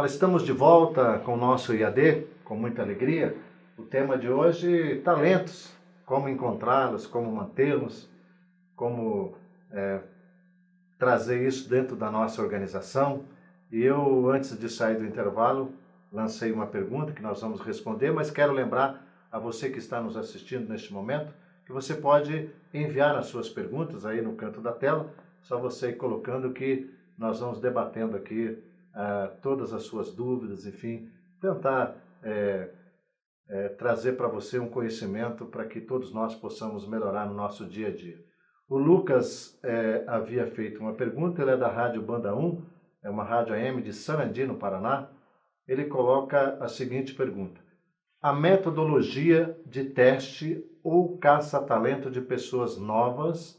Estamos de volta com o nosso IAD, com muita alegria. O tema de hoje, talentos. Como encontrá-los, como mantê-los, como trazer isso dentro da nossa organização. E eu, antes de sair do intervalo, lancei uma pergunta que nós vamos responder, mas quero lembrar a você que está nos assistindo neste momento, que você pode enviar as suas perguntas aí no canto da tela, só você ir colocando que nós vamos debatendo aqui todas as suas dúvidas, enfim, tentar trazer para você um conhecimento para que todos nós possamos melhorar no nosso dia a dia. O Lucas havia feito uma pergunta, ele é da Rádio Banda 1, é uma rádio AM de Sarandi, no Paraná. Ele coloca a seguinte pergunta: a metodologia de teste ou caça-talento de pessoas novas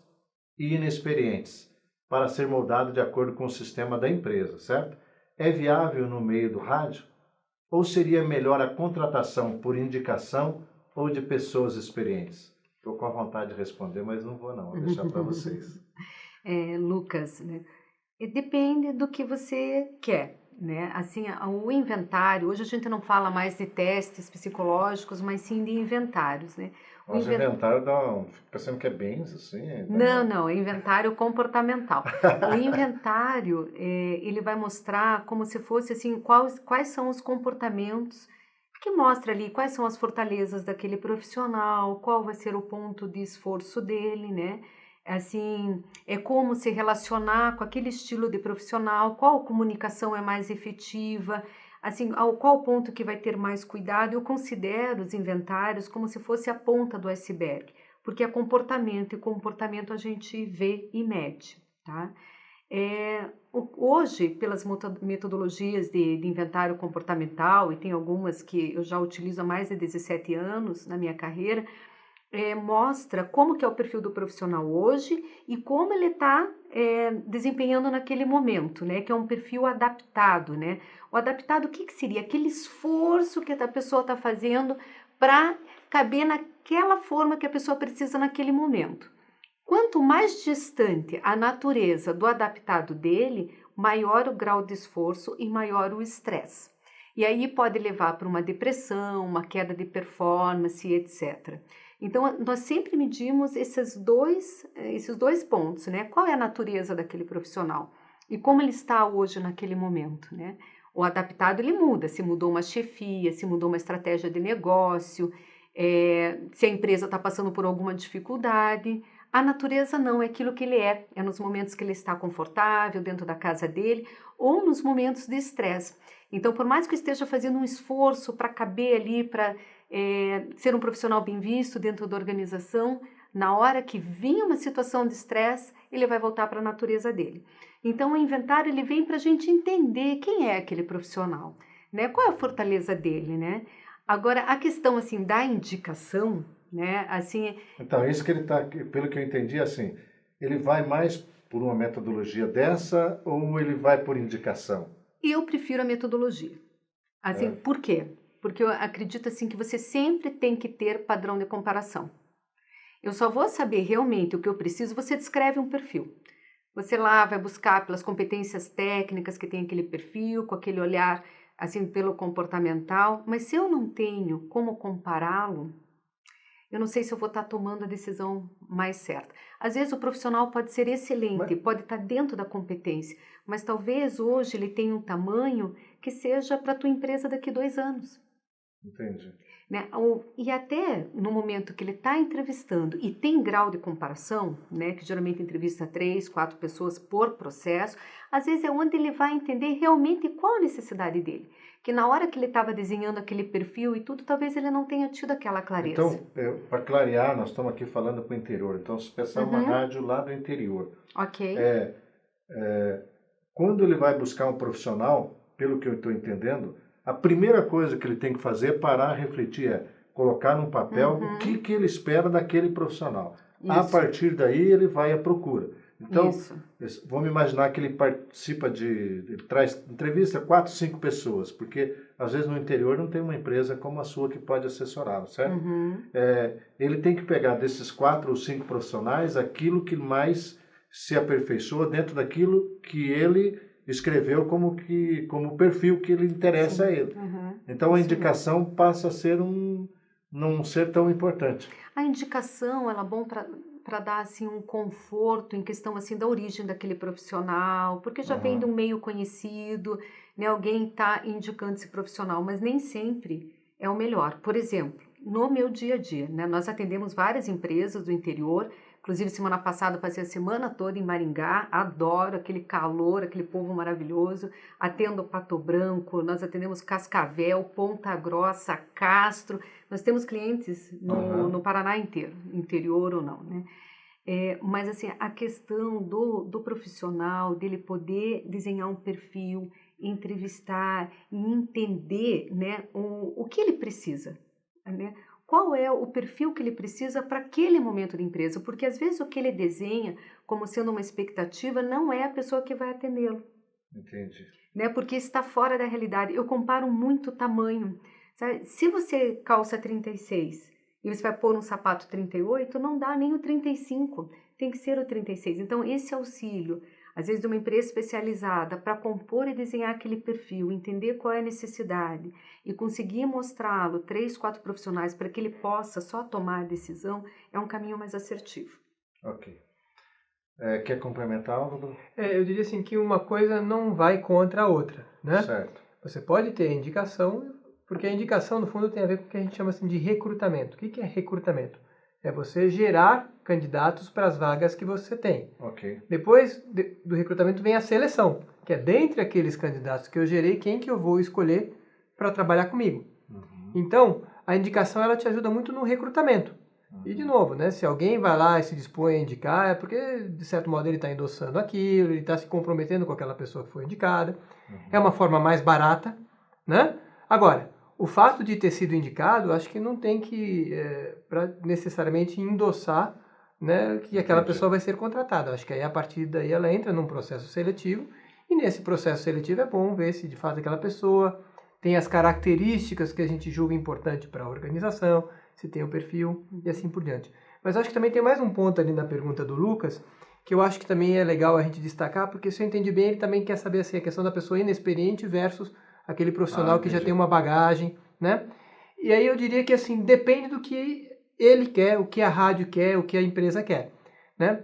e inexperientes para ser moldado de acordo com o sistema da empresa, certo? É viável no meio do rádio? Ou seria melhor a contratação por indicação ou de pessoas experientes? Estou com a vontade de responder, mas não vou não, vou deixar para vocês. Lucas, né? Depende do que você quer, né? Assim, o inventário, hoje a gente não fala mais de testes psicológicos, mas sim de inventários, né? Mas o inventário fica parecendo que é bens, assim? Não, é inventário comportamental. O inventário, ele vai mostrar como se fosse assim, quais são os comportamentos que mostra ali quais são as fortalezas daquele profissional, qual vai ser o ponto de esforço dele, né? Assim, é como se relacionar com aquele estilo de profissional, qual comunicação é mais efetiva, assim, qual ponto que vai ter mais cuidado. Eu considero os inventários como se fosse a ponta do iceberg, porque é comportamento, e comportamento a gente vê e mede, tá? Hoje, pelas metodologias de inventário comportamental, e tem algumas que eu já utilizo há mais de 17 anos na minha carreira, mostra como que é o perfil do profissional hoje e como ele está desempenhando naquele momento, né? Que é um perfil adaptado, né? O adaptado, o que seria? Aquele esforço que a pessoa está fazendo para caber naquela forma que a pessoa precisa naquele momento. Quanto mais distante a natureza do adaptado dele, maior o grau de esforço e maior o estresse. E aí pode levar para uma depressão, uma queda de performance, etc. Então, nós sempre medimos esses dois pontos, né? Qual é a natureza daquele profissional e como ele está hoje naquele momento, né? O adaptado, ele muda, se mudou uma chefia, se mudou uma estratégia de negócio, se a empresa está passando por alguma dificuldade. A natureza não, é aquilo que ele é nos momentos que ele está confortável, dentro da casa dele, ou nos momentos de estresse. Então, por mais que eu esteja fazendo um esforço para caber ali, para ser um profissional bem visto dentro da organização, na hora que vir uma situação de estresse, ele vai voltar para a natureza dele. Então, o inventário ele vem para a gente entender quem é aquele profissional, né? Qual é a fortaleza dele, né? Agora, a questão assim da indicação, né? Assim, então, isso que ele está, pelo que eu entendi, assim, ele vai mais por uma metodologia dessa ou ele vai por indicação? eu prefiro a metodologia. Assim, por quê? Porque eu acredito assim que você sempre tem que ter padrão de comparação. Eu só vou saber realmente o que eu preciso, você descreve um perfil. Você lá vai buscar pelas competências técnicas que tem aquele perfil, com aquele olhar assim pelo comportamental, mas se eu não tenho como compará-lo, eu não sei se eu vou estar tomando a decisão mais certa. Às vezes o profissional pode ser excelente, Mas, pode estar dentro da competência, mas talvez hoje ele tenha um tamanho que seja para a tua empresa daqui 2 anos. entendi. Né? E até no momento que ele está entrevistando e tem grau de comparação, né, que geralmente entrevista 3, 4 pessoas por processo, às vezes é onde ele vai entender realmente qual a necessidade dele. Que na hora que ele estava desenhando aquele perfil e tudo, talvez ele não tenha tido aquela clareza. Então, para clarear, nós estamos aqui falando para o interior. Então, se pensar uma Uhum, rádio lá do interior, ok. quando ele vai buscar um profissional, pelo que eu estou entendendo, a primeira coisa que ele tem que fazer é parar, refletir, colocar num papel o Uhum, que ele espera daquele profissional. A isso, partir daí, ele vai à procura. Então, isso. vamos imaginar que ele participa ele traz entrevista 4, 5 pessoas, porque às vezes no interior não tem uma empresa como a sua que pode assessorá-lo, certo? Uhum, Ele tem que pegar desses 4 ou 5 profissionais aquilo que mais se aperfeiçoa dentro daquilo que ele escreveu como perfil que ele interessa a ele. Então a indicação passa a ser não ser tão importante. A indicação, ela é bom para dar assim um conforto em questão assim da origem daquele profissional, porque já vem de um meio conhecido, né? Alguém está indicando esse profissional, mas nem sempre é o melhor. Por exemplo, no meu dia a dia, né? Nós atendemos várias empresas do interior. Inclusive, semana passada, passei a semana toda em Maringá, adoro aquele calor, aquele povo maravilhoso. Atendo Pato Branco, nós atendemos Cascavel, Ponta Grossa, Castro. Nós temos clientes no Paraná inteiro, interior ou não, né? Mas, assim, a questão do profissional, dele poder desenhar um perfil, entrevistar e entender, né, o que ele precisa, né? Qual é o perfil que ele precisa para aquele momento da empresa, porque às vezes o que ele desenha como sendo uma expectativa não é a pessoa que vai atendê-lo. Entendi. Né? Porque está fora da realidade. Eu comparo muito o tamanho. Sabe? Se você calça 36 e você vai pôr um sapato 38, não dá nem o 35, tem que ser o 36. Então esse auxílio, às vezes de uma empresa especializada para compor e desenhar aquele perfil, entender qual é a necessidade e conseguir mostrá-lo 3, 4 profissionais para que ele possa só tomar a decisão, é um caminho mais assertivo. Ok. Quer complementar algo? Eu diria assim que uma coisa não vai contra a outra, né? Certo. Você pode ter a indicação, porque a indicação, no fundo, tem a ver com o que a gente chama assim, de recrutamento. O que é recrutamento? É você gerar candidatos para as vagas que você tem. Ok. Depois do recrutamento vem a seleção, que é dentre aqueles candidatos que eu gerei, quem que eu vou escolher para trabalhar comigo. Então, a indicação ela te ajuda muito no recrutamento. E, de novo, né, se alguém vai lá e se dispõe a indicar, é porque, de certo modo, ele está endossando aquilo, ele está se comprometendo com aquela pessoa que foi indicada. É uma forma mais barata, né? Agora, o fato de ter sido indicado, acho que não tem que necessariamente endossar, né, que aquela pessoa vai ser contratada. Acho que aí, a partir daí, ela entra num processo seletivo, e nesse processo seletivo é bom ver se, de fato, aquela pessoa tem as características que a gente julga importante para a organização, se tem o perfil e assim por diante. Mas acho que também tem mais um ponto ali na pergunta do Lucas, que eu acho que também é legal a gente destacar, porque se eu entendi bem, ele também quer saber assim, a questão da pessoa inexperiente versus aquele profissional que já tem uma bagagem, né? E aí eu diria que assim, depende do que ele quer, o que a rádio quer, o que a empresa quer, né?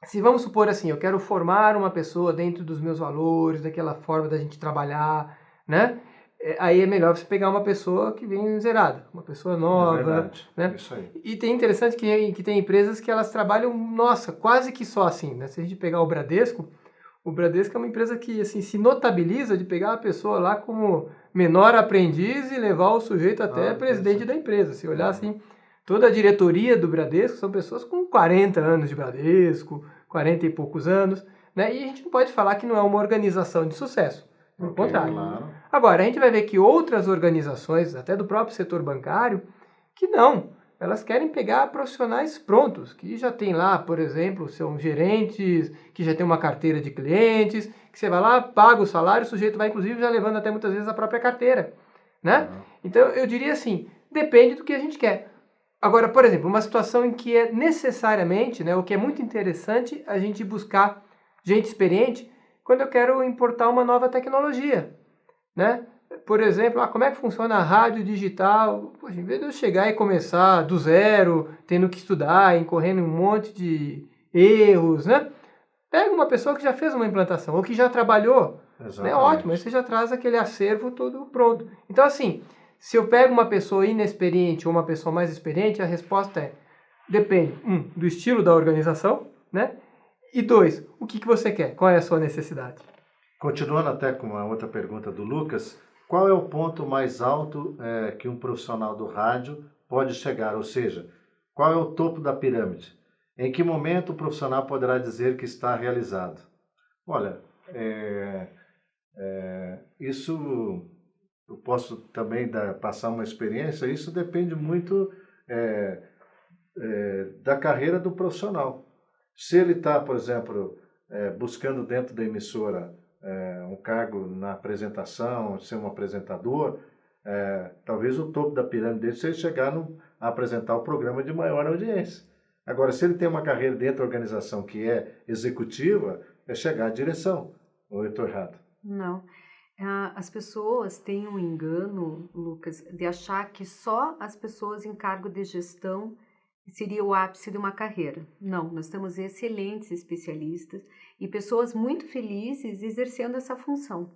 Se vamos supor assim, eu quero formar uma pessoa dentro dos meus valores, daquela forma da gente trabalhar, né? Aí é melhor você pegar uma pessoa que vem zerada, uma pessoa nova, né? Isso aí. E tem interessante que tem empresas que elas trabalham, nossa, quase que só assim, né? Se a gente pegar o Bradesco é uma empresa que assim, se notabiliza de pegar a pessoa lá como menor aprendiz e levar o sujeito até presidente da empresa. Se olhar assim, toda a diretoria do Bradesco são pessoas com 40 anos de Bradesco, 40 e poucos anos, né? E a gente não pode falar que não é uma organização de sucesso. Pelo contrário. Claro. Agora, a gente vai ver que outras organizações, até do próprio setor bancário, que não. Elas querem pegar profissionais prontos, que já tem lá, por exemplo, são gerentes, que já tem uma carteira de clientes, que você vai lá, paga o salário, o sujeito vai, inclusive, já levando até muitas vezes a própria carteira, né? Então, eu diria assim, depende do que a gente quer. Agora, por exemplo, uma situação em que é necessariamente, né, o que é muito interessante, a gente buscar gente experiente quando eu quero importar uma nova tecnologia, né? Por exemplo, como é que funciona a rádio digital? Poxa, em vez de eu chegar e começar do zero, tendo que estudar, incorrendo em um monte de erros, né? Pega uma pessoa que já fez uma implantação, ou que já trabalhou, né? Ótimo, aí você já traz aquele acervo todo pronto. Então, assim, se eu pego uma pessoa inexperiente ou uma pessoa mais experiente, a resposta depende, do estilo da organização, né? E 2, o que você quer? Qual é a sua necessidade? Continuando até com a outra pergunta do Lucas, qual é o ponto mais alto que um profissional do rádio pode chegar? Ou seja, qual é o topo da pirâmide? Em que momento o profissional poderá dizer que está realizado? Olha, isso eu posso também passar uma experiência, isso depende muito da carreira do profissional. Se ele está, por exemplo, buscando dentro da emissora um cargo na apresentação, ser um apresentador, talvez o topo da pirâmide dele seja chegar a apresentar o programa de maior audiência. Agora, se ele tem uma carreira dentro da organização que é executiva, é chegar à direção. Ou eu estou errado? Não. As pessoas têm um engano, Lucas, de achar que só as pessoas em cargo de gestão seria o ápice de uma carreira. Não, nós temos excelentes especialistas e pessoas muito felizes exercendo essa função.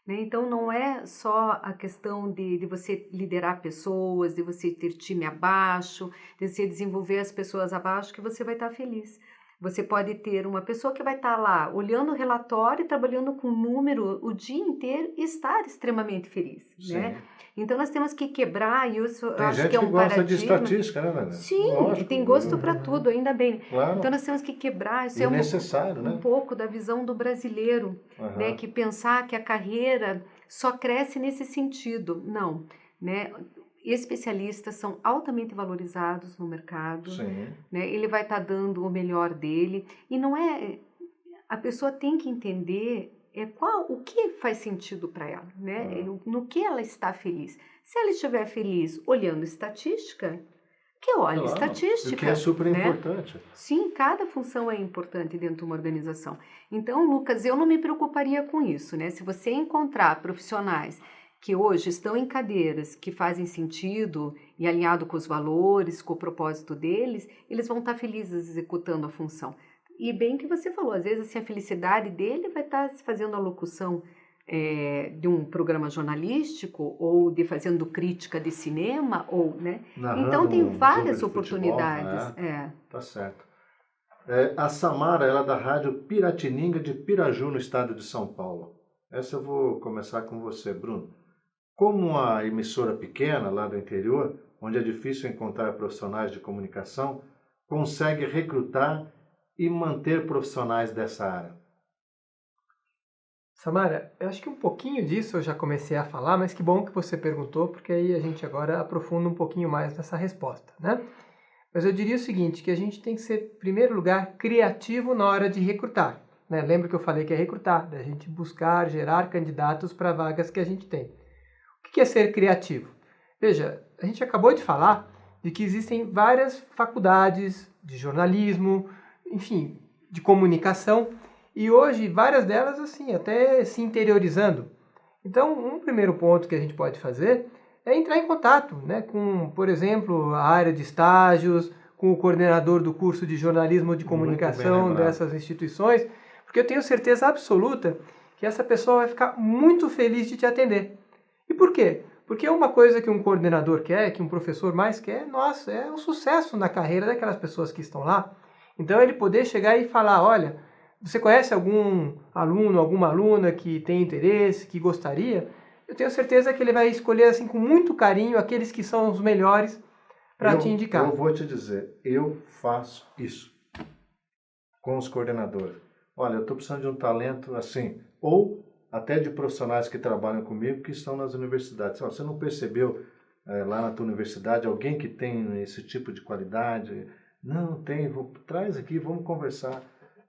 Né? Então, não é só a questão de você liderar pessoas, de você ter time abaixo, de você desenvolver as pessoas abaixo, que você vai estar feliz. Você pode ter uma pessoa que vai estar lá olhando o relatório, trabalhando com número o dia inteiro e estar extremamente feliz, né? Então nós temos que quebrar, e isso eu acho que é um gosta paradigma. de estatística, né, Daniela? Sim, Lógico, tem gosto para tudo, ainda bem. Claro. Então nós temos que quebrar, isso e é necessário, um pouco da visão do brasileiro, né? Que pensar que a carreira só cresce nesse sentido. Não, né? Especialistas são altamente valorizados no mercado, né? Ele vai estar dando o melhor dele, e não é, a pessoa tem que entender o que faz sentido para ela, né? No que ela está feliz. Se ela estiver feliz olhando estatística, que olhe estatística. O que é super importante. Né? Sim, cada função é importante dentro de uma organização. Então, Lucas, eu não me preocuparia com isso, né? Se você encontrar profissionais que hoje estão em cadeiras que fazem sentido e alinhado com os valores, com o propósito deles, eles vão estar felizes executando a função. E bem que você falou, às vezes assim, a felicidade dele vai estar fazendo a locução de um programa jornalístico ou fazendo crítica de cinema, ou, né? Então tem várias oportunidades. Futebol, né? Tá certo. A Samara, ela é da Rádio Piratininga de Piraju, no estado de São Paulo. Essa eu vou começar com você, Bruno. Como uma emissora pequena, lá do interior, onde é difícil encontrar profissionais de comunicação, consegue recrutar e manter profissionais dessa área? Samara, eu acho que um pouquinho disso eu já comecei a falar, mas que bom que você perguntou, porque aí a gente agora aprofunda um pouquinho mais nessa resposta, né? Mas eu diria o seguinte, que a gente tem que ser, em primeiro lugar, criativo na hora de recrutar. Né? Lembra que eu falei que é recrutar, da gente buscar, gerar candidatos para vagas que a gente tem. O que é ser criativo? Veja, a gente acabou de falar de que existem várias faculdades de jornalismo, enfim, de comunicação, e hoje várias delas assim, até se interiorizando. Então, um primeiro ponto que a gente pode fazer é entrar em contato, né, com, por exemplo, a área de estágios, com o coordenador do curso de jornalismo ou de comunicação dessas instituições, porque eu tenho certeza absoluta que essa pessoa vai ficar muito feliz de te atender. E por quê? Porque uma coisa que um coordenador quer, que um professor mais quer, nossa, é o sucesso na carreira daquelas pessoas que estão lá. Então ele poder chegar e falar, olha, você conhece algum aluno, alguma aluna que tem interesse, que gostaria? Eu tenho certeza que ele vai escolher assim com muito carinho aqueles que são os melhores para te indicar. Eu vou te dizer, eu faço isso com os coordenadores. Olha, eu estou precisando de um talento assim, ou até de profissionais que trabalham comigo que estão nas universidades. Você não percebeu lá na tua universidade alguém que tem esse tipo de qualidade? Não, tem, traz aqui, vamos conversar.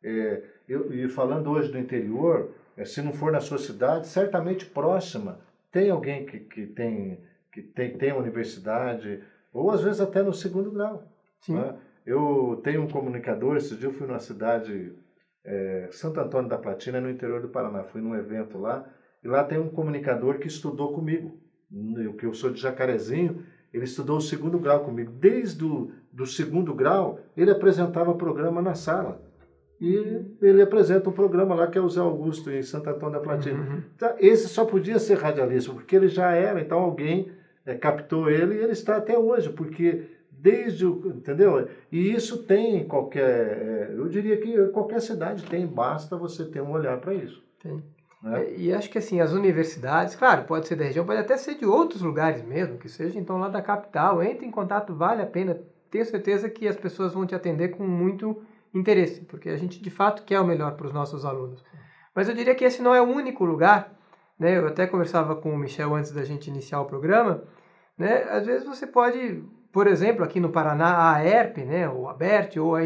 E falando hoje do interior, se não for na sua cidade, certamente próxima, tem alguém que tem universidade, ou às vezes até no segundo grau. Né? Eu tenho um comunicador, esse dia eu fui numa cidade, Santo Antônio da Platina, no interior do Paraná, fui num evento lá, e lá tem um comunicador que estudou comigo, que eu sou de Jacarezinho, ele estudou o segundo grau comigo. Desde do segundo grau, ele apresentava programa na sala. E ele apresenta um programa lá que é o Zé Augusto, em Santo Antônio da Platina. Então, esse só podia ser radialista, porque ele já era, então alguém captou ele e ele está até hoje, porque entendeu? E isso tem em qualquer, eu diria que qualquer cidade tem, basta você ter um olhar para isso. Tem. Né? E acho que assim, as universidades, claro, pode ser da região, pode até ser de outros lugares mesmo, que seja então lá da capital, entre em contato, vale a pena, tenho certeza que as pessoas vão te atender com muito interesse, porque a gente de fato quer o melhor para os nossos alunos. Mas eu diria que esse não é o único lugar, né? Eu até conversava com o Michel antes da gente iniciar o programa, né? Às vezes você pode, por exemplo, aqui no Paraná, a AERP, né? Ou a ABERT, ou a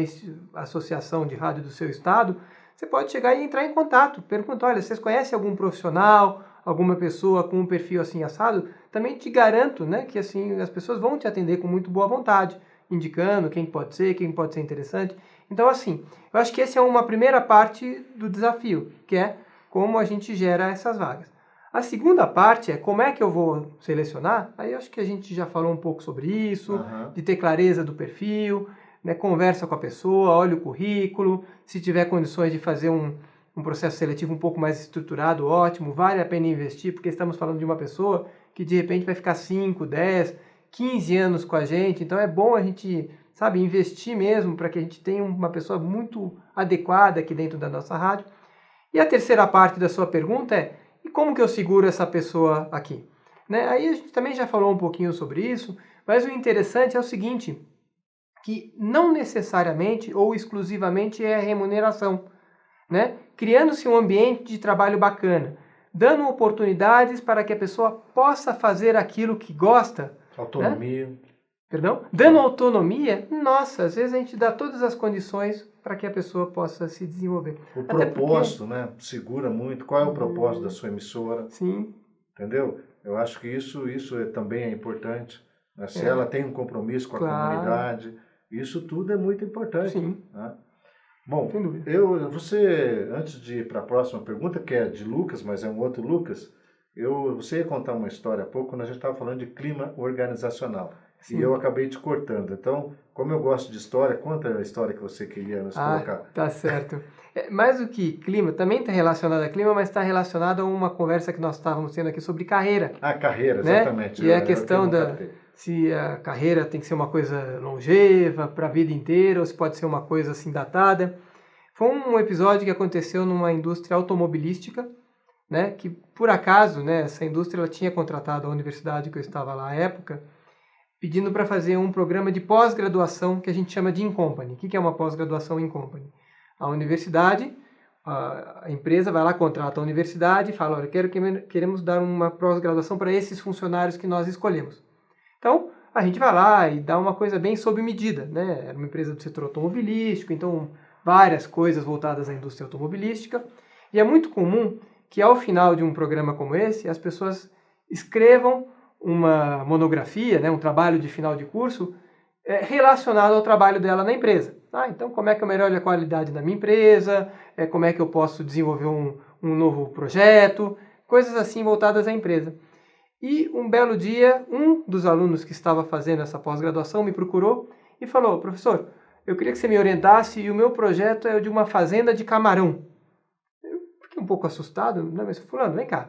Associação de Rádio do seu estado, você pode chegar e entrar em contato, perguntar, olha, vocês conhecem algum profissional, alguma pessoa com um perfil assim assado? Também te garanto, né, que assim as pessoas vão te atender com muito boa vontade, indicando quem pode ser interessante. Então, assim, eu acho que essa é uma primeira parte do desafio, que é como a gente gera essas vagas. A segunda parte é como é que eu vou selecionar. Aí eu acho que a gente já falou um pouco sobre isso, de ter clareza do perfil, né, conversa com a pessoa, olha o currículo, se tiver condições de fazer um processo seletivo um pouco mais estruturado, ótimo, vale a pena investir, porque estamos falando de uma pessoa que de repente vai ficar 5, 10, 15 anos com a gente, então é bom a gente, sabe, investir mesmo para que a gente tenha uma pessoa muito adequada aqui dentro da nossa rádio. E a terceira parte da sua pergunta é, e como que eu seguro essa pessoa aqui? Né? Aí a gente também já falou um pouquinho sobre isso, mas o interessante é o seguinte, que não necessariamente ou exclusivamente é a remuneração, né? Criando-se um ambiente de trabalho bacana, dando oportunidades para que a pessoa possa fazer aquilo que gosta. Autonomia. Né? Perdão? Dando autonomia, nossa, às vezes a gente dá todas as condições para que a pessoa possa se desenvolver. O propósito, né? Segura muito. Qual é o propósito da sua emissora? Sim. Entendeu? Eu acho que isso também é importante. Né? Se ela tem um compromisso com a comunidade, isso tudo é muito importante. Sim. Né? Bom, você, antes de ir para a próxima pergunta, que é de Lucas, mas é um outro Lucas, você ia contar uma história há pouco, quando a gente estava falando de clima organizacional. Sim. E eu acabei te cortando. Então, como eu gosto de história, conta a história que você queria nos colocar. Tá certo. Mais do que clima, também está relacionado a clima, mas está relacionado a uma conversa que nós estávamos tendo aqui sobre carreira. Carreira, né? Exatamente. E a questão se a carreira tem que ser uma coisa longeva, para a vida inteira, ou se pode ser uma coisa assim datada. Foi um episódio que aconteceu numa indústria automobilística, né? Que por acaso, né, essa indústria ela tinha contratado a universidade que eu estava lá à época, pedindo para fazer um programa de pós-graduação que a gente chama de in-company. O que é uma pós-graduação in-company? A universidade, a empresa vai lá, contrata a universidade e fala, olha, queremos dar uma pós-graduação para esses funcionários que nós escolhemos. Então, a gente vai lá e dá uma coisa bem sob medida, né? Era uma empresa do setor automobilístico, então várias coisas voltadas à indústria automobilística. E é muito comum que ao final de um programa como esse, as pessoas escrevam uma monografia, né, um trabalho de final de curso relacionado ao trabalho dela na empresa. Então, como é que eu melhoro a qualidade da minha empresa, como é que eu posso desenvolver um novo projeto, coisas assim voltadas à empresa. E um belo dia, um dos alunos que estava fazendo essa pós-graduação me procurou e falou, professor, eu queria que você me orientasse e o meu projeto é o de uma fazenda de camarão. Eu fiquei um pouco assustado, né? Mas fulano, vem cá.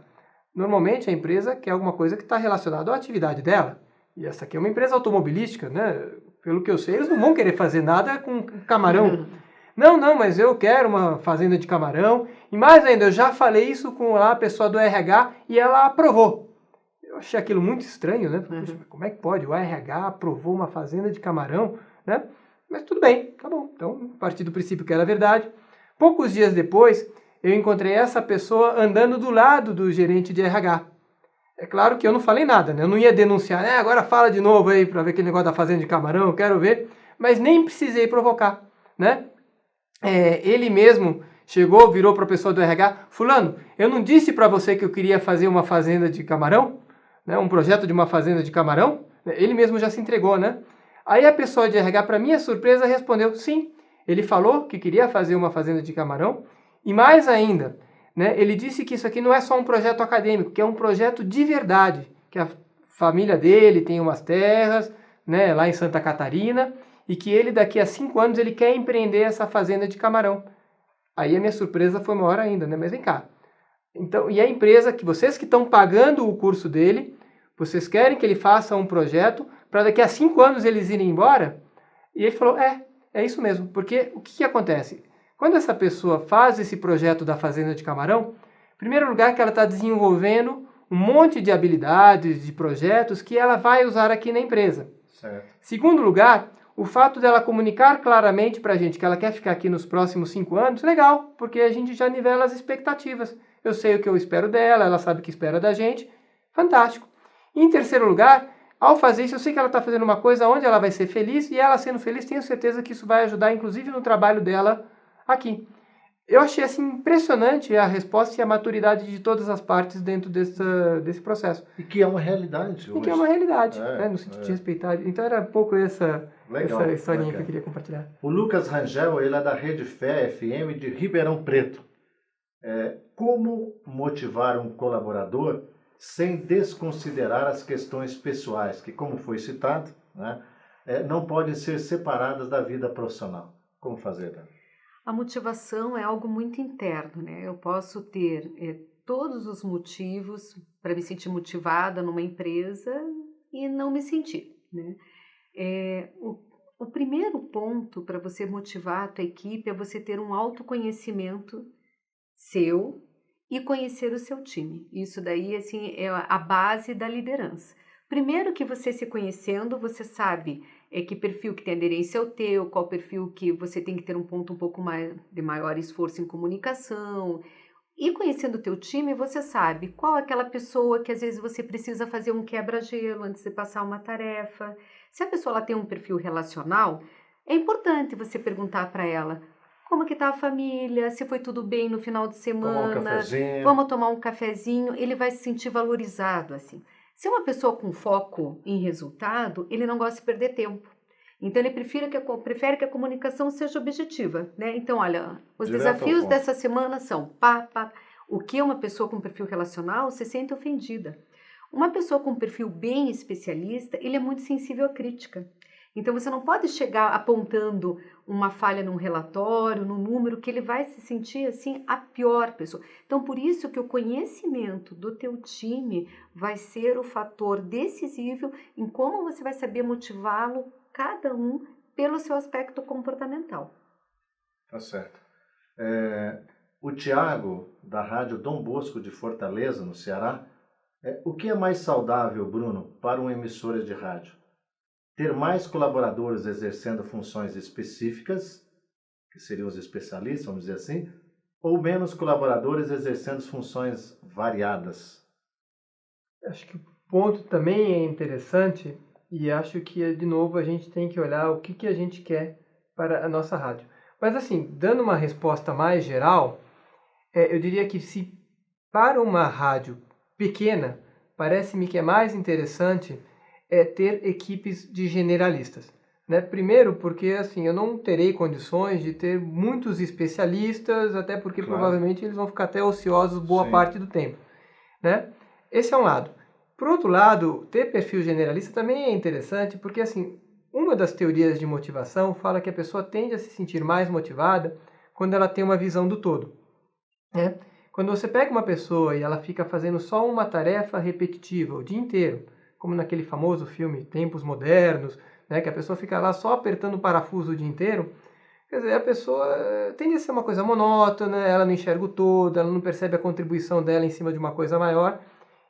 Normalmente a empresa quer alguma coisa que está relacionada à atividade dela. E essa aqui é uma empresa automobilística, né? Pelo que eu sei, eles não vão querer fazer nada com camarão. Não, mas eu quero uma fazenda de camarão. E mais ainda, eu já falei isso com a pessoa do RH e ela aprovou. Eu achei aquilo muito estranho, né? Poxa, como é que pode? O RH aprovou uma fazenda de camarão, né? Mas tudo bem, tá bom. Então, a partir do princípio que era verdade. Poucos dias depois, eu encontrei essa pessoa andando do lado do gerente de RH. É claro que eu não falei nada, né? Eu não ia denunciar, né? Agora fala de novo aí para ver aquele negócio da fazenda de camarão, eu quero ver. Mas nem precisei provocar, né? Ele mesmo chegou, virou para a pessoa do RH, fulano, eu não disse para você que eu queria fazer uma fazenda de camarão? Né? Um projeto de uma fazenda de camarão? Ele mesmo já se entregou, né? Aí a pessoa de RH, para minha surpresa, respondeu, sim, ele falou que queria fazer uma fazenda de camarão, e mais ainda, né, ele disse que isso aqui não é só um projeto acadêmico, que é um projeto de verdade, que a família dele tem umas terras, né, lá em Santa Catarina, e que ele daqui a 5 anos ele quer empreender essa fazenda de camarão. Aí a minha surpresa foi maior ainda, né? Mas vem cá. Então, e a empresa, que vocês que estão pagando o curso dele, vocês querem que ele faça um projeto para daqui a 5 anos eles irem embora? E ele falou, é isso mesmo. Porque o que acontece? Quando essa pessoa faz esse projeto da fazenda de camarão, em primeiro lugar que ela está desenvolvendo um monte de habilidades, de projetos que ela vai usar aqui na empresa. Certo. Segundo lugar, o fato dela comunicar claramente para a gente que ela quer ficar aqui nos próximos 5 anos, legal, porque a gente já nivela as expectativas. Eu sei o que eu espero dela, ela sabe o que espera da gente, fantástico. E em terceiro lugar, ao fazer isso, eu sei que ela está fazendo uma coisa onde ela vai ser feliz, e ela sendo feliz, tenho certeza que isso vai ajudar, inclusive no trabalho dela aqui. Eu achei assim impressionante a resposta e a maturidade de todas as partes dentro desse processo. E que é uma realidade hoje. E que é uma realidade, né, no sentido de respeitar. Então era um pouco essa historinha que eu queria compartilhar. O Lucas Rangel, ele é da Rede Fé FM de Ribeirão Preto. Como motivar um colaborador sem desconsiderar as questões pessoais, que, como foi citado, né, não podem ser separadas da vida profissional? Como fazer, Dani? A motivação é algo muito interno, né? Eu posso ter todos os motivos para me sentir motivada numa empresa e não me sentir, né? O primeiro ponto para você motivar a tua equipe é você ter um autoconhecimento seu e conhecer o seu time. Isso daí, assim, é a base da liderança. Primeiro que você se conhecendo, você sabe que perfil que tem aderência ao teu, qual perfil que você tem que ter um ponto um pouco mais de maior esforço em comunicação. E conhecendo o teu time, você sabe qual é aquela pessoa que às vezes você precisa fazer um quebra-gelo antes de passar uma tarefa. Se a pessoa ela tem um perfil relacional, é importante você perguntar para ela como que tá a família, se foi tudo bem no final de Tomar um semana, cafezinho. vamos tomar um cafezinho, ele vai se sentir valorizado, assim. Se é uma pessoa com foco em resultado, ele não gosta de perder tempo. Então, ele prefere que a comunicação seja objetiva, né? Então, olha, os Direto ao desafios ponto. dessa semana são pá, pá. O que uma pessoa com perfil relacional se sente ofendida. Uma pessoa com perfil bem especialista, ele é muito sensível à crítica. Então, você não pode chegar apontando uma falha num relatório, num número, que ele vai se sentir, assim, a pior pessoa. Então, por isso que o conhecimento do teu time vai ser o fator decisivo em como você vai saber motivá-lo, cada um, pelo seu aspecto comportamental. Tá certo. O Tiago, da Rádio Dom Bosco de Fortaleza, no Ceará, o que é mais saudável, Bruno, para uma emissora de rádio? Ter mais colaboradores exercendo funções específicas, que seriam os especialistas, vamos dizer assim, ou menos colaboradores exercendo funções variadas? Acho que o ponto também é interessante e acho que, de novo, a gente tem que olhar o que a gente quer para a nossa rádio. Mas, assim, dando uma resposta mais geral, eu diria que se para uma rádio pequena, parece-me que é mais interessante ter equipes de generalistas. Né? Primeiro porque assim, eu não terei condições de ter muitos especialistas, até porque Claro. provavelmente eles vão ficar até ociosos boa Sim. parte do tempo. Né? Esse é um lado. Por outro lado, ter perfil generalista também é interessante, porque assim, uma das teorias de motivação fala que a pessoa tende a se sentir mais motivada quando ela tem uma visão do todo. Né? Quando você pega uma pessoa e ela fica fazendo só uma tarefa repetitiva o dia inteiro, como naquele famoso filme Tempos Modernos, né, que a pessoa fica lá só apertando o parafuso o dia inteiro, quer dizer, a pessoa tende a ser uma coisa monótona, ela não enxerga o todo, ela não percebe a contribuição dela em cima de uma coisa maior,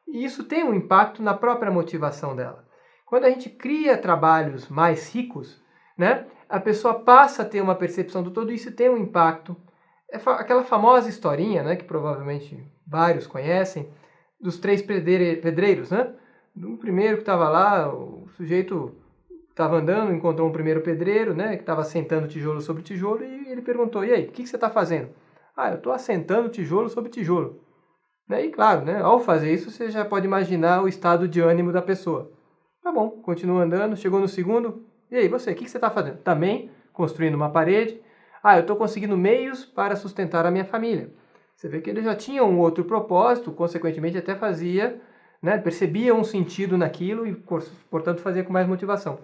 e isso tem um impacto na própria motivação dela. Quando a gente cria trabalhos mais ricos, né, a pessoa passa a ter uma percepção do todo e isso tem um impacto. Aquela famosa historinha, né, que provavelmente vários conhecem, dos 3 pedreiros, né? O primeiro que estava lá, o sujeito estava andando, encontrou um primeiro pedreiro, né, que estava assentando tijolo sobre tijolo, e ele perguntou, e aí, o que você está fazendo? Ah, eu estou assentando tijolo sobre tijolo. E claro, né, ao fazer isso, você já pode imaginar o estado de ânimo da pessoa. Tá bom, continua andando, chegou no segundo, e aí, você, o que você está fazendo? Também construindo uma parede. Ah, eu estou conseguindo meios para sustentar a minha família. Você vê que ele já tinha um outro propósito, consequentemente até fazia, né, percebia um sentido naquilo e, portanto, fazia com mais motivação.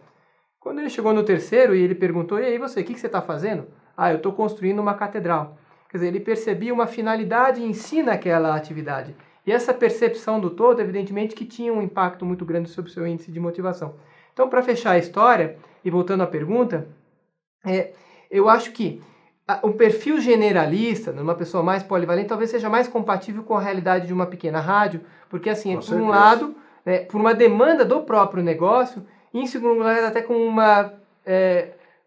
Quando ele chegou no terceiro e ele perguntou, e aí você, o que você está fazendo? Ah, eu estou construindo uma catedral. Quer dizer, ele percebia uma finalidade em si naquela atividade. E essa percepção do todo, evidentemente, que tinha um impacto muito grande sobre o seu índice de motivação. Então, para fechar a história, e voltando à pergunta, eu acho que o perfil generalista, numa pessoa mais polivalente, talvez seja mais compatível com a realidade de uma pequena rádio, porque assim, por um lado, por uma demanda do próprio negócio, e em segundo lugar, até com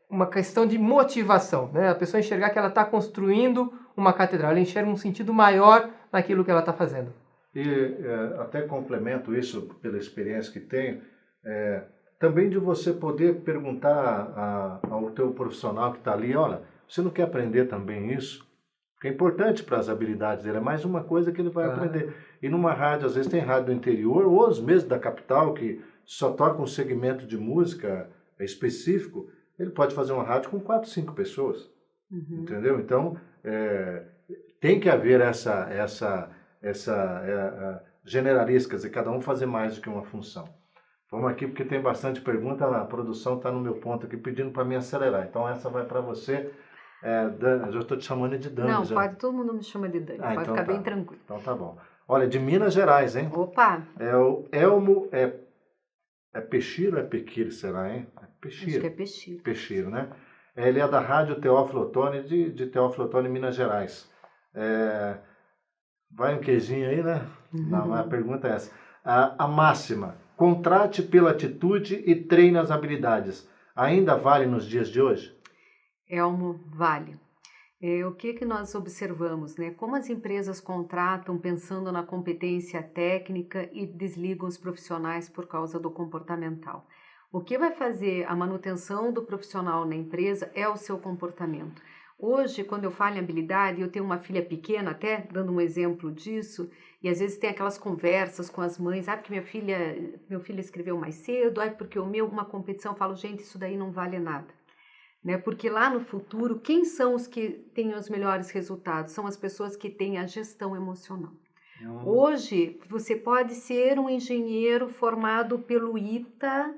uma questão de motivação, né? A pessoa enxergar que ela está construindo uma catedral, ela enxerga um sentido maior naquilo que ela está fazendo. E até complemento isso pela experiência que tenho, também de você poder perguntar ao teu profissional que está ali, olha, você não quer aprender também isso? Porque é importante para as habilidades dele, é mais uma coisa que ele vai aprender. E numa rádio, às vezes tem rádio do interior, ou os mesmos da capital, que só toca um segmento de música específico, ele pode fazer uma rádio com 4, 5 pessoas, entendeu? Então, tem que haver essa generalística, e cada um fazer mais do que uma função. Vamos aqui porque tem bastante pergunta, a produção está no meu ponto aqui pedindo para me acelerar. Então essa vai para você. Eu estou te chamando de Dani. Não, já. pode, todo mundo me chama de Dani, pode então ficar tá. bem tranquilo. Então tá bom. Olha, de Minas Gerais, hein? Opa! É o Elmo, é Peixeiro ou é Pequiro, será, hein? É Peixeiro. Acho que é Peixeiro. Peixeiro, né? Ele é da Rádio Teófilo Otoni, de Teófilo Otoni, Minas Gerais. Vai um queijinho aí, né? Não, a pergunta é essa. A máxima, contrate pela atitude e treine as habilidades. Ainda vale nos dias de hoje? Elmo, vale. O que nós observamos, né? Como as empresas contratam pensando na competência técnica e desligam os profissionais por causa do comportamental. O que vai fazer a manutenção do profissional na empresa é o seu comportamento. Hoje, quando eu falo em habilidade, eu tenho uma filha pequena, até dando um exemplo disso, e às vezes tem aquelas conversas com as mães, porque meu filho escreveu mais cedo, porque uma competição, eu falo, gente, isso daí não vale nada. Né? Porque lá no futuro, quem são os que têm os melhores resultados? São as pessoas que têm a gestão emocional. Hoje, você pode ser um engenheiro formado pelo ITA,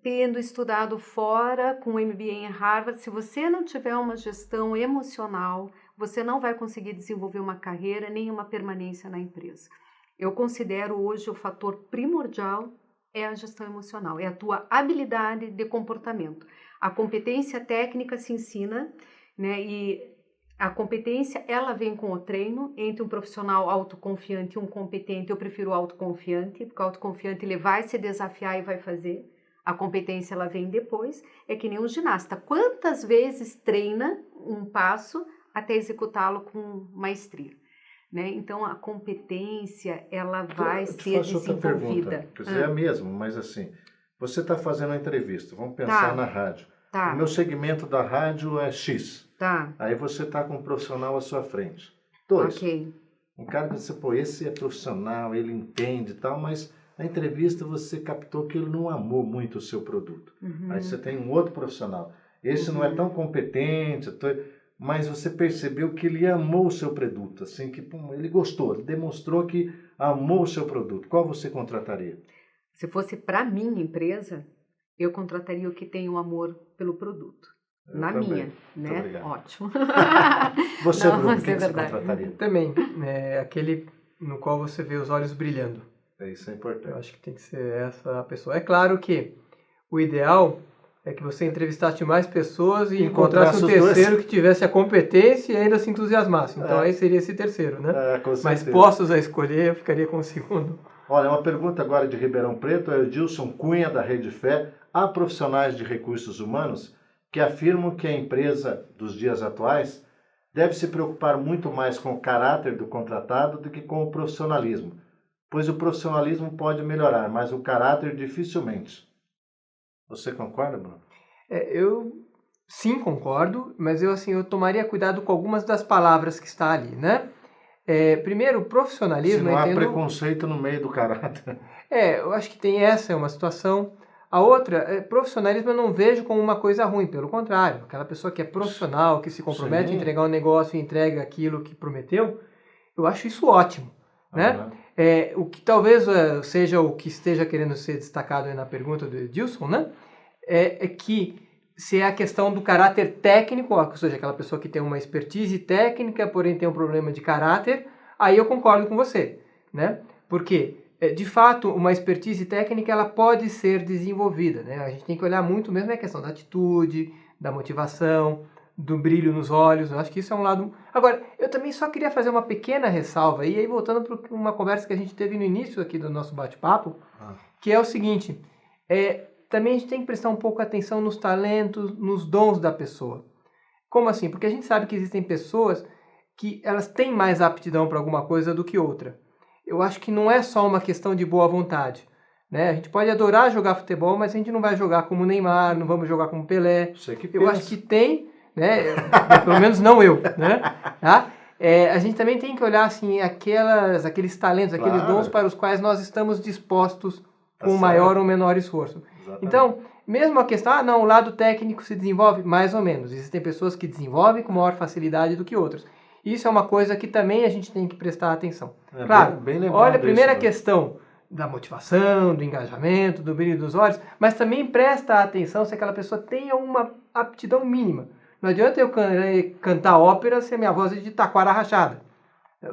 tendo estudado fora, com MBA em Harvard. Se você não tiver uma gestão emocional, você não vai conseguir desenvolver uma carreira nem uma permanência na empresa. Eu considero hoje o fator primordial é a gestão emocional, é a tua habilidade de comportamento. A competência técnica se ensina, né? E a competência, ela vem com o treino. Entre um profissional autoconfiante e um competente, eu prefiro o autoconfiante, porque o autoconfiante ele vai se desafiar e vai fazer. A competência, ela vem depois. É que nem um ginasta. Quantas vezes treina um passo até executá-lo com maestria? Né? Então, a competência, ela vai ser desenvolvida. Quer dizer, é a mesma, mas assim, você está fazendo uma entrevista, vamos pensar na rádio. O meu segmento da rádio é X. Aí você está com um profissional à sua frente. 2. Ok. Um cara que você, esse é profissional, ele entende e tal, mas na entrevista você captou que ele não amou muito o seu produto. Aí você tem um outro profissional. Esse não é tão competente, mas você percebeu que ele amou o seu produto, assim, que ele gostou, ele demonstrou que amou o seu produto. Qual você contrataria? Se fosse para minha empresa, eu contrataria o que tem o amor pelo produto. Na também. Minha, né? Muito obrigado. Ótimo. Você, Bruno, quem você contrataria? Também, aquele no qual você vê os olhos brilhando. Isso é importante. Eu acho que tem que ser essa a pessoa. É claro que o ideal é que você entrevistasse mais pessoas e encontrasse um terceiro que tivesse a competência e ainda se entusiasmasse. Então aí seria esse terceiro, né? Mas postos a escolher, eu ficaria com o segundo. Olha, uma pergunta agora de Ribeirão Preto, é o Edilson Cunha, da Rede Fé. Há profissionais de recursos humanos que afirmam que a empresa dos dias atuais deve se preocupar muito mais com o caráter do contratado do que com o profissionalismo, pois o profissionalismo pode melhorar, mas o caráter dificilmente. Você concorda, Bruno? Eu sim concordo, mas eu tomaria cuidado com algumas das palavras que está ali, né? Primeiro, profissionalismo... Se não há preconceito no meio do caráter. Eu acho que essa é uma situação. A outra, profissionalismo eu não vejo como uma coisa ruim, pelo contrário. Aquela pessoa que é profissional, que se compromete a entregar um negócio e entrega aquilo que prometeu, eu acho isso ótimo, né? O que talvez seja o que esteja querendo ser destacado aí na pergunta do Edilson, né? É que se é a questão do caráter técnico, ou seja, aquela pessoa que tem uma expertise técnica, porém tem um problema de caráter, aí eu concordo com você, né? Porque, de fato, uma expertise técnica ela pode ser desenvolvida, né? A gente tem que olhar muito mesmo a questão da atitude, da motivação, do brilho nos olhos. Eu acho que isso é um lado... Agora, eu também só queria fazer uma pequena ressalva aí voltando para uma conversa que a gente teve no início aqui do nosso bate-papo, que é o seguinte, também a gente tem que prestar um pouco atenção nos talentos, nos dons da pessoa. Como assim? Porque a gente sabe que existem pessoas que elas têm mais aptidão para alguma coisa do que outra. Eu acho que não é só uma questão de boa vontade, né? A gente pode adorar jogar futebol, mas a gente não vai jogar como Neymar, não vamos jogar como Pelé. Eu acho que tem, né? Pelo menos não eu, né? Tá? A gente também tem que olhar assim, aqueles talentos, aqueles dons para os quais nós estamos dispostos com maior ou menor esforço. Exatamente. Então, mesmo a questão, o lado técnico se desenvolve mais ou menos. Existem pessoas que desenvolvem com maior facilidade do que outras. Isso é uma coisa que também a gente tem que prestar atenção. Claro, olha a primeira questão da motivação, do engajamento, do brilho dos olhos, mas também presta atenção se aquela pessoa tem uma aptidão mínima. Não adianta eu cantar ópera se a minha voz é de taquara rachada.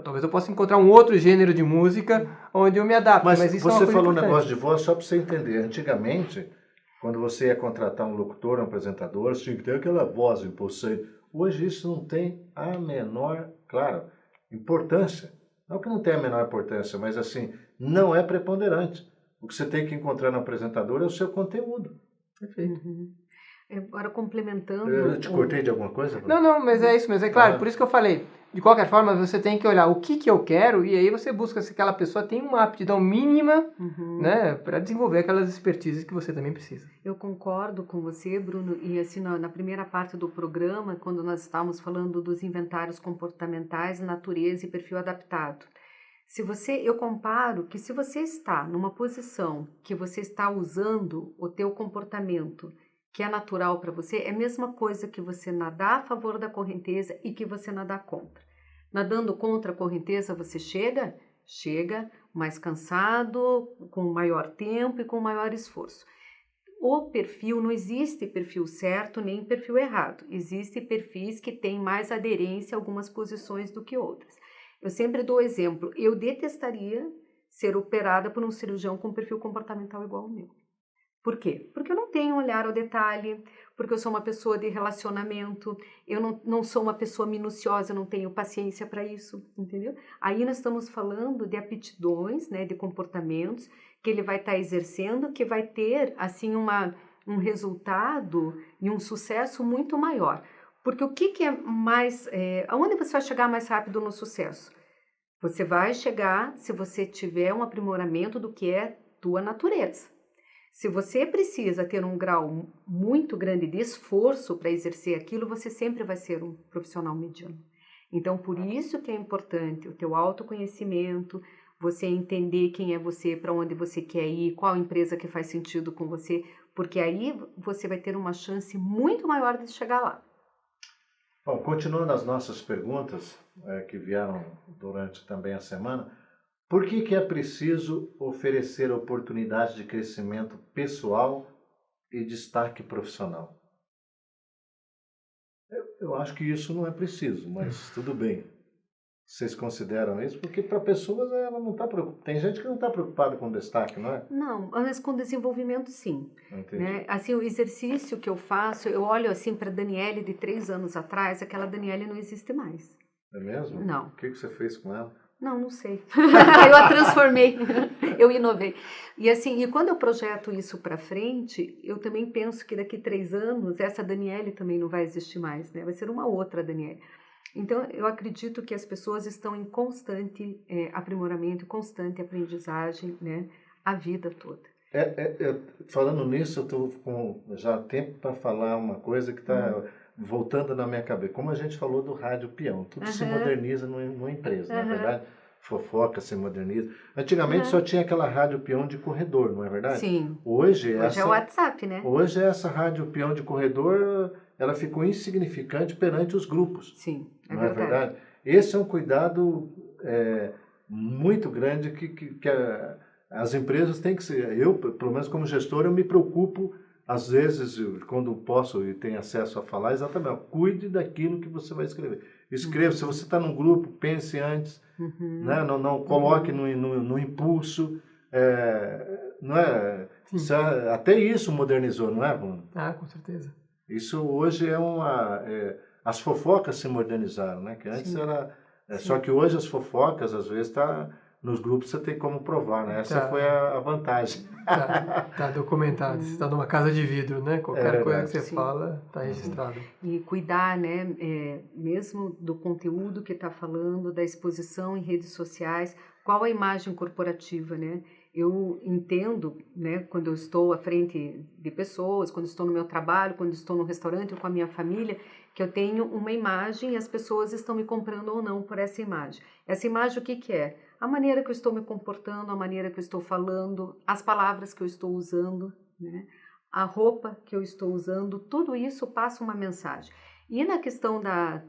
Talvez eu possa encontrar um outro gênero de música onde eu me adapto. Mas isso você é uma coisa falou um importante. negócio de voz só para você entender. Antigamente, quando você ia contratar um locutor, um apresentador, você tinha que ter aquela voz impulsante. Hoje isso não tem a menor, claro, importância. Não que não tenha a menor importância, mas assim, não é preponderante. O que você tem que encontrar no apresentador é o seu conteúdo. Perfeito. Agora, complementando... Eu te cortei de alguma coisa? Não, mas é isso mesmo. É claro, por isso que eu falei. De qualquer forma, você tem que olhar o que eu quero e aí você busca se aquela pessoa tem uma aptidão mínima, né, para desenvolver aquelas expertises que você também precisa. Eu concordo com você, Bruno, e assim, na primeira parte do programa, quando nós estávamos falando dos inventários comportamentais, natureza e perfil adaptado. Eu comparo que se você está numa posição que você está usando o teu comportamento que é natural para você, é a mesma coisa que você nadar a favor da correnteza e que você nadar contra. Nadando contra a correnteza, você chega mais cansado, com maior tempo e com maior esforço. O perfil, não existe perfil certo nem perfil errado. Existem perfis que têm mais aderência a algumas posições do que outras. Eu sempre dou exemplo, eu detestaria ser operada por um cirurgião com perfil comportamental igual ao meu. Por quê? Porque eu não tenho olhar ao detalhe, porque eu sou uma pessoa de relacionamento, eu não sou uma pessoa minuciosa, eu não tenho paciência para isso, entendeu? Aí nós estamos falando de aptidões, né, de comportamentos que ele vai estar exercendo, que vai ter, assim, um resultado e um sucesso muito maior. Porque o que é mais... aonde você vai chegar mais rápido no sucesso? Você vai chegar se você tiver um aprimoramento do que é tua natureza. Se você precisa ter um grau muito grande de esforço para exercer aquilo, você sempre vai ser um profissional mediano. Então, por isso que é importante o teu autoconhecimento, você entender quem é você, para onde você quer ir, qual empresa que faz sentido com você, porque aí você vai ter uma chance muito maior de chegar lá. Bom, continuando as nossas perguntas que vieram durante também a semana, por que é preciso oferecer oportunidades de crescimento pessoal e destaque profissional? Eu acho que isso não é preciso, mas tudo bem. Vocês consideram isso? Porque para pessoas ela não está preocupada. Tem gente que não está preocupada com destaque, não é? Não, mas com desenvolvimento sim. Entendi. Né? Assim, o exercício que eu faço, eu olho assim para a Daniele de 3 anos atrás, aquela Daniele não existe mais. É mesmo? Não. O que você fez com ela? Não sei. Eu a transformei, eu inovei. E assim, e quando eu projeto isso para frente, eu também penso que daqui 3 anos essa Daniele também não vai existir mais, né? Vai ser uma outra Daniele. Então, eu acredito que as pessoas estão em constante aprimoramento, constante aprendizagem, né? A vida toda. Falando nisso, eu estou com já tempo para falar uma coisa que está voltando na minha cabeça. Como a gente falou do rádio peão, tudo se moderniza numa empresa, não é verdade? Fofoca se moderniza. Antigamente só tinha aquela rádio peão de corredor, não é verdade? Sim. Hoje é o WhatsApp, né? Hoje essa rádio peão de corredor, ela ficou insignificante perante os grupos. Sim, não é verdade? Esse é um cuidado muito grande que as empresas têm que ser. Eu, pelo menos como gestor, eu me preocupo, às vezes, quando posso e tenho acesso a falar, exatamente, cuide daquilo que você vai escrever. Escreva, se você está num grupo, pense antes, né? Não coloque no impulso. Não é? Até isso modernizou, não é, Bruno? Ah, com certeza. Isso hoje as fofocas se modernizaram, né? Que antes era... Só que hoje as fofocas, às vezes, nos grupos você tem como provar, né? Essa foi a vantagem. Tá documentado. Você está numa casa de vidro, né? Qualquer coisa que você fala está registrado. E cuidar, né? Mesmo do conteúdo que está falando, da exposição em redes sociais, qual a imagem corporativa, né? Eu entendo, né, quando eu estou à frente de pessoas, quando estou no meu trabalho, quando estou no restaurante ou com a minha família, que eu tenho uma imagem e as pessoas estão me comprando ou não por essa imagem. Essa imagem o que é? A maneira que eu estou me comportando, a maneira que eu estou falando, as palavras que eu estou usando, né? A roupa que eu estou usando, tudo isso passa uma mensagem. E na questão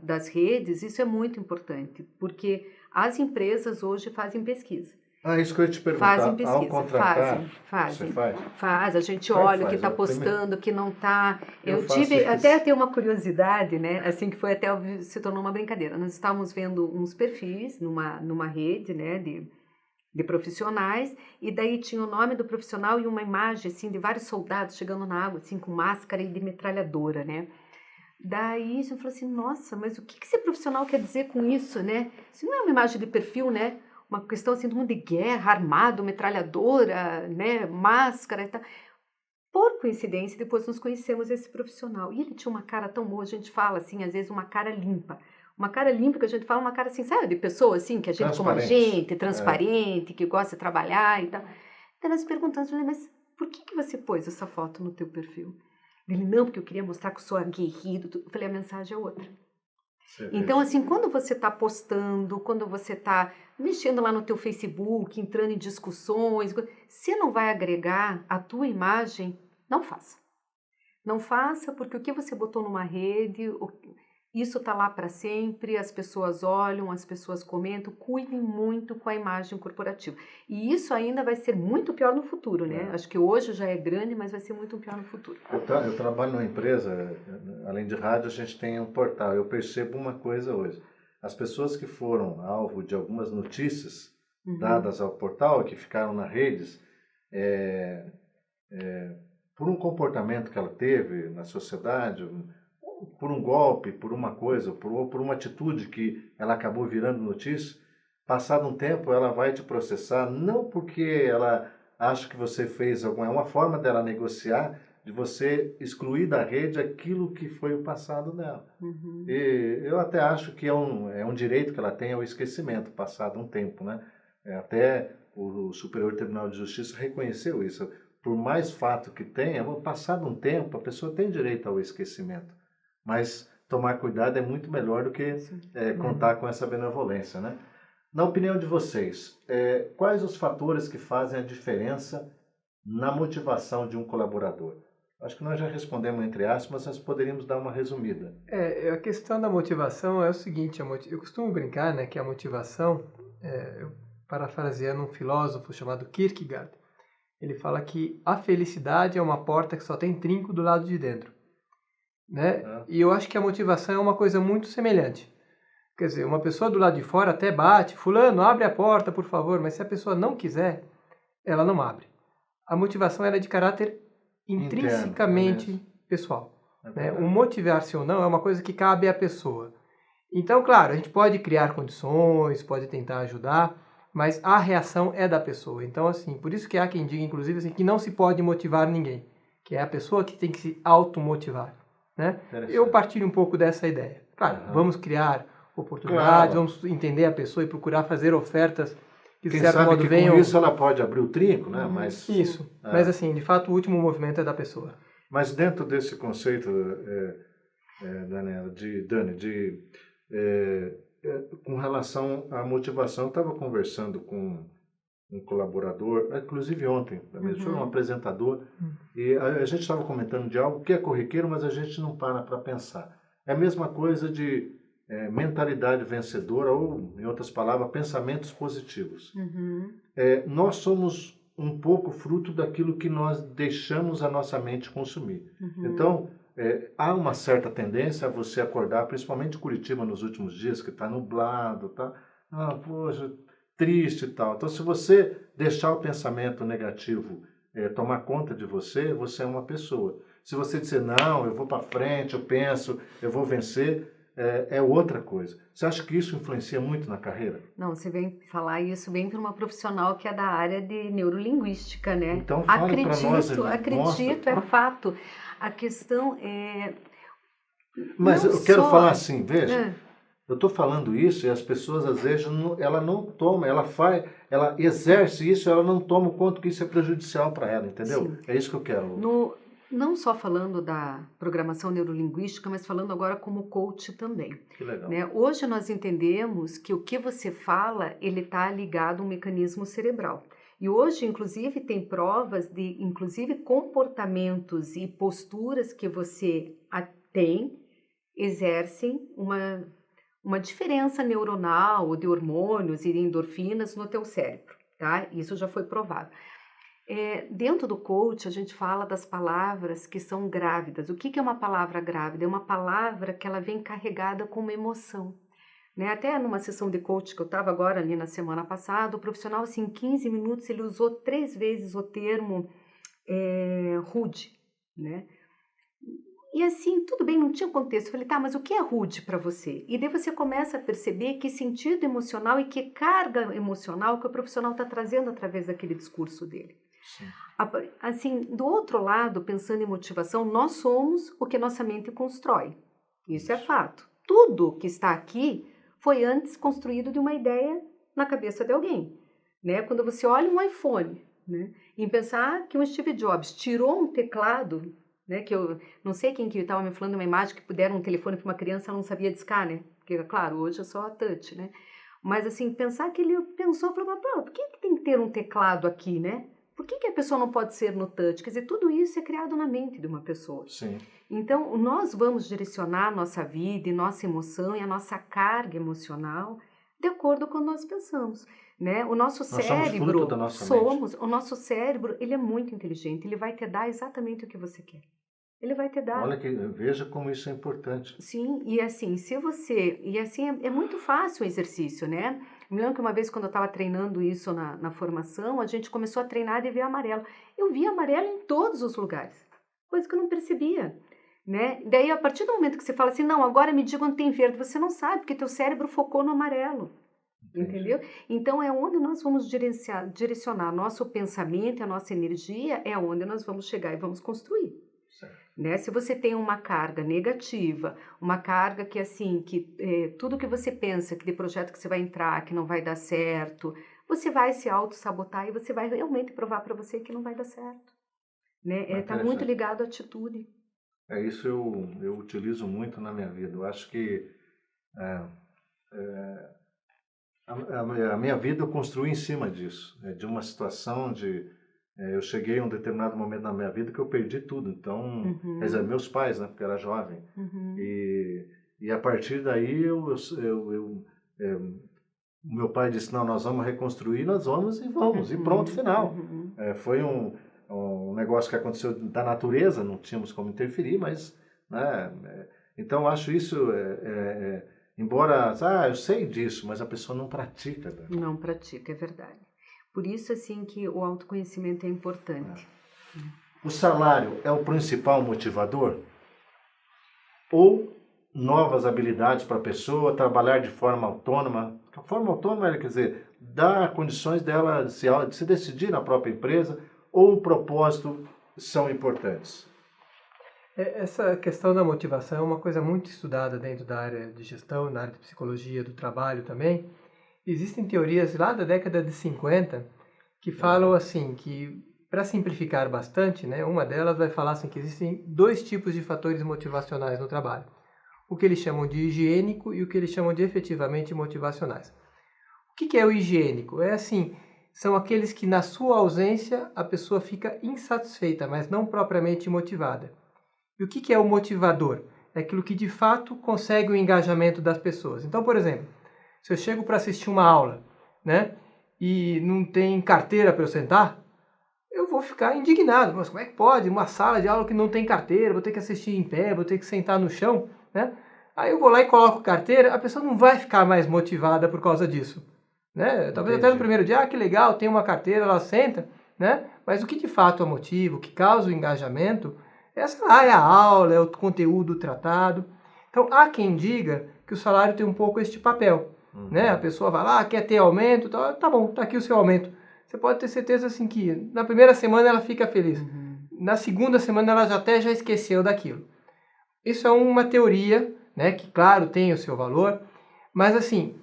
das redes, isso é muito importante, porque as empresas hoje fazem pesquisa. Isso que eu ia te Fazem perguntar. Ao pesquisa, contratar, fazem. você faz? Faz, a gente Como é que olha o que faz? está Eu primeiro- postando, o que não está. Eu Eu faço tive, isso. até ter uma curiosidade, né? Assim que foi até, se tornou uma brincadeira. Nós estávamos vendo uns perfis numa rede, né, de profissionais, e daí tinha o nome do profissional e uma imagem, assim, de vários soldados chegando na água, assim, com máscara e de metralhadora, né? Daí a gente falou assim, nossa, mas o que esse profissional quer dizer com isso, né? Isso não é uma imagem de perfil, né? Uma questão assim do mundo de guerra, armado, metralhadora, né? Máscara e tal. Por coincidência, depois nos conhecemos esse profissional. E ele tinha uma cara tão boa, a gente fala assim, às vezes uma cara limpa. Uma cara limpa que a gente fala, uma cara assim, sabe? De pessoa assim, que a gente como a gente, transparente, que gosta de trabalhar e tal. Então nós perguntamos, mas por que você pôs essa foto no teu perfil? Ele, não, porque eu queria mostrar que eu sou aguerrido. Eu falei, a mensagem é outra. Então, assim, quando você está postando, quando você está mexendo lá no teu Facebook, entrando em discussões, se não vai agregar a tua imagem, não faça. Não faça, porque o que você botou numa rede, isso está lá para sempre, as pessoas olham, as pessoas comentam, cuidem muito com a imagem corporativa. E isso ainda vai ser muito pior no futuro, né? Acho que hoje já é grande, mas vai ser muito pior no futuro. Eu trabalho numa empresa, além de rádio, a gente tem um portal. Eu percebo uma coisa hoje. As pessoas que foram alvo de algumas notícias dadas ao portal, que ficaram nas redes, por um comportamento que ela teve na sociedade, por um golpe, por uma coisa, por uma atitude que ela acabou virando notícia, passado um tempo ela vai te processar, não porque ela acha que você fez alguma... É uma forma dela negociar, de você excluir da rede aquilo que foi o passado dela. E eu até acho que é um direito que ela tem ao esquecimento, passado um tempo, né? Até o Superior Tribunal de Justiça reconheceu isso. Por mais fato que tenha, passado um tempo, a pessoa tem direito ao esquecimento. Mas tomar cuidado é muito melhor do que contar com essa benevolência, né? Na opinião de vocês, quais os fatores que fazem a diferença na motivação de um colaborador? Acho que nós já respondemos entre aspas, mas poderíamos dar uma resumida. A questão da motivação é o seguinte, eu costumo brincar, né, que a motivação, eu parafraseando um filósofo chamado Kierkegaard, ele fala que a felicidade é uma porta que só tem trinco do lado de dentro. Né? E eu acho que a motivação é uma coisa muito semelhante. Quer dizer, uma pessoa do lado de fora até bate, fulano, abre a porta, por favor, mas se a pessoa não quiser, ela não abre. A motivação ela é de caráter intrinsecamente pessoal. Né? O motivar-se ou não é uma coisa que cabe à pessoa. Então, claro, a gente pode criar condições, pode tentar ajudar, mas a reação é da pessoa. Então, assim, por isso que há quem diga, inclusive, assim, que não se pode motivar ninguém, que é a pessoa que tem que se automotivar. Né? Eu partilho um pouco dessa ideia. Claro, vamos criar oportunidades, vamos entender a pessoa e procurar fazer ofertas que, de certo modo, venham... com isso ela pode abrir o trinco, né? Mas, isso. Mas, assim, de fato, o último movimento é da pessoa. Mas dentro desse conceito, Dani, com relação à motivação, eu estava conversando com um colaborador, inclusive ontem, também foi um apresentador, e a gente estava comentando de algo que é corriqueiro, mas a gente não para pensar. É a mesma coisa de mentalidade vencedora, ou, em outras palavras, pensamentos positivos. Nós somos um pouco fruto daquilo que nós deixamos a nossa mente consumir. Então, há uma certa tendência a você acordar, principalmente em Curitiba nos últimos dias, que está nublado, tá? Poxa, triste e tal. Então, se você deixar o pensamento negativo tomar conta de você, você é uma pessoa. Se você disser, não, eu vou para frente, eu penso, eu vou vencer, é outra coisa. Você acha que isso influencia muito na carreira? Não, você vem falar isso bem para uma profissional que é da área de neurolinguística, né? Então, fale para nós. Acredito, é fato. A questão é... Mas eu quero falar assim, veja... Eu estou falando isso e as pessoas, às vezes, ela não toma, ela exerce isso, ela não toma o quanto que isso é prejudicial para ela, entendeu? Sim. É isso que eu quero. Não só falando da programação neurolinguística, mas falando agora como coach também. Que legal. Né? Hoje nós entendemos que o que você fala, ele está ligado a um mecanismo cerebral. E hoje, inclusive, tem provas de, inclusive, comportamentos e posturas que você tem, exercem uma diferença neuronal de hormônios e de endorfinas no teu cérebro, tá? Isso já foi provado. Dentro do coach, a gente fala das palavras que são grávidas. O que é uma palavra grávida? É uma palavra que ela vem carregada com uma emoção. Né? Até numa sessão de coach que eu estava agora ali na semana passada, o profissional, assim, em 15 minutos, ele usou 3 vezes o termo rude, né? E assim, tudo bem, não tinha contexto. Eu falei, tá, mas o que é rude para você? E daí você começa a perceber que sentido emocional e que carga emocional que o profissional está trazendo através daquele discurso dele. Sim. Assim, do outro lado, pensando em motivação, nós somos o que nossa mente constrói. Isso é fato. Tudo que está aqui foi antes construído de uma ideia na cabeça de alguém. Né? Quando você olha um iPhone, né? E pensar que o Steve Jobs tirou um teclado, né? Que eu não sei quem que estava me falando uma imagem que puderam um telefone para uma criança, ela não sabia discar, né? Porque, claro, hoje é só a touch, né? Mas, assim, pensar que ele pensou, falou, por que tem que ter um teclado aqui, né? Por que a pessoa não pode ser no touch? Quer dizer, tudo isso é criado na mente de uma pessoa. Sim. Então, nós vamos direcionar a nossa vida e nossa emoção e a nossa carga emocional de acordo com o que nós pensamos, né? O nosso cérebro, somos fruto da nossa mente. O nosso cérebro, ele é muito inteligente, ele vai te dar exatamente o que você quer. Ele vai te dar. Olha, veja como isso é importante. Sim, e assim, é muito fácil o exercício, né? Me lembro que uma vez, quando eu estava treinando isso na formação, a gente começou a treinar de ver amarelo. Eu via amarelo em todos os lugares, coisa que eu não percebia, né? Daí, a partir do momento que você fala assim, não, agora me diga onde tem verde, você não sabe, porque teu cérebro focou no amarelo. Entendi. Entendeu? Então, é onde nós vamos direcionar nosso pensamento, a nossa energia, é onde nós vamos chegar e vamos construir. Né? Se você tem uma carga negativa, uma carga que assim, tudo que você pensa que de projeto que você vai entrar, que não vai dar certo, você vai se auto-sabotar e você vai realmente provar para você que não vai dar certo. Né? Tá muito ligado à atitude. Isso eu utilizo muito na minha vida. Eu acho que a minha vida eu construí em cima disso, de uma situação eu cheguei a um determinado momento na minha vida que eu perdi tudo. Então, quer dizer, meus pais, né, porque eu era jovem. E a partir daí, meu pai disse, não, nós vamos reconstruir, nós vamos e vamos. E pronto, final. Foi um negócio que aconteceu da natureza, não tínhamos como interferir, mas... né, então, eu acho isso... embora... eu sei disso, mas a pessoa não pratica. Né? Não pratica, é verdade. Por isso, assim, que o autoconhecimento é importante. O salário é o principal motivador? Ou novas habilidades para a pessoa, trabalhar de forma autônoma? A forma autônoma, quer dizer, dar condições dela de se decidir na própria empresa, ou o propósito são importantes? Essa questão da motivação é uma coisa muito estudada dentro da área de gestão, na área de psicologia do trabalho também. Existem teorias lá da década de 50 que falam assim, que para simplificar bastante, né, uma delas vai falar assim, que existem 2 tipos de fatores motivacionais no trabalho. O que eles chamam de higiênico e o que eles chamam de efetivamente motivacionais. O que é o higiênico? É assim, são aqueles que na sua ausência a pessoa fica insatisfeita, mas não propriamente motivada. E o que é o motivador? É aquilo que de fato consegue o engajamento das pessoas. Então, por exemplo, se eu chego para assistir uma aula, né, e não tem carteira para eu sentar, eu vou ficar indignado. Mas como é que pode? Uma sala de aula que não tem carteira, vou ter que assistir em pé, vou ter que sentar no chão, né? Aí eu vou lá e coloco carteira, a pessoa não vai ficar mais motivada por causa disso, né? Talvez até no primeiro dia, que legal, tem uma carteira, ela senta, né? Mas o que de fato é o motivo, o que causa o engajamento, é a aula, é o conteúdo tratado. Então, há quem diga que o salário tem um pouco este papel. Né? A pessoa vai lá, quer ter aumento, tá bom, tá aqui o seu aumento. Você pode ter certeza assim que na primeira semana ela fica feliz. Na segunda semana ela já esqueceu daquilo. Isso é uma teoria, né, que claro tem o seu valor, mas assim,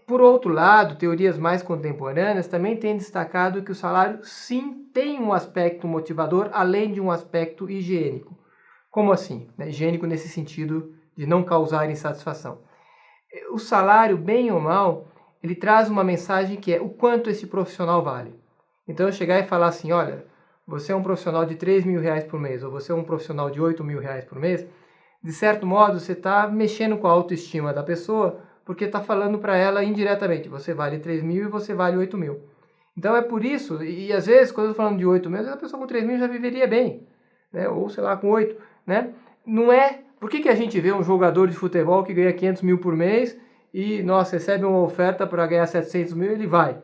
por outro lado, teorias mais contemporâneas também têm destacado que o salário sim tem um aspecto motivador, além de um aspecto higiênico. Como assim? Higiênico nesse sentido de não causar insatisfação. O salário, bem ou mal, ele traz uma mensagem que é o quanto esse profissional vale. Então, eu chegar e falar assim, olha, você é um profissional de 3 mil reais por mês, ou você é um profissional de 8 mil reais por mês, de certo modo, você está mexendo com a autoestima da pessoa, porque está falando para ela indiretamente, você vale 3 mil e você vale 8 mil. Então é por isso, e às vezes, quando eu estou falando de 8 mil, a pessoa com 3 mil já viveria bem, né? Ou sei lá, com 8, né? Não é... Por que a gente vê um jogador de futebol que ganha 500 mil por mês e, nossa, recebe uma oferta para ganhar 700 mil e ele vai,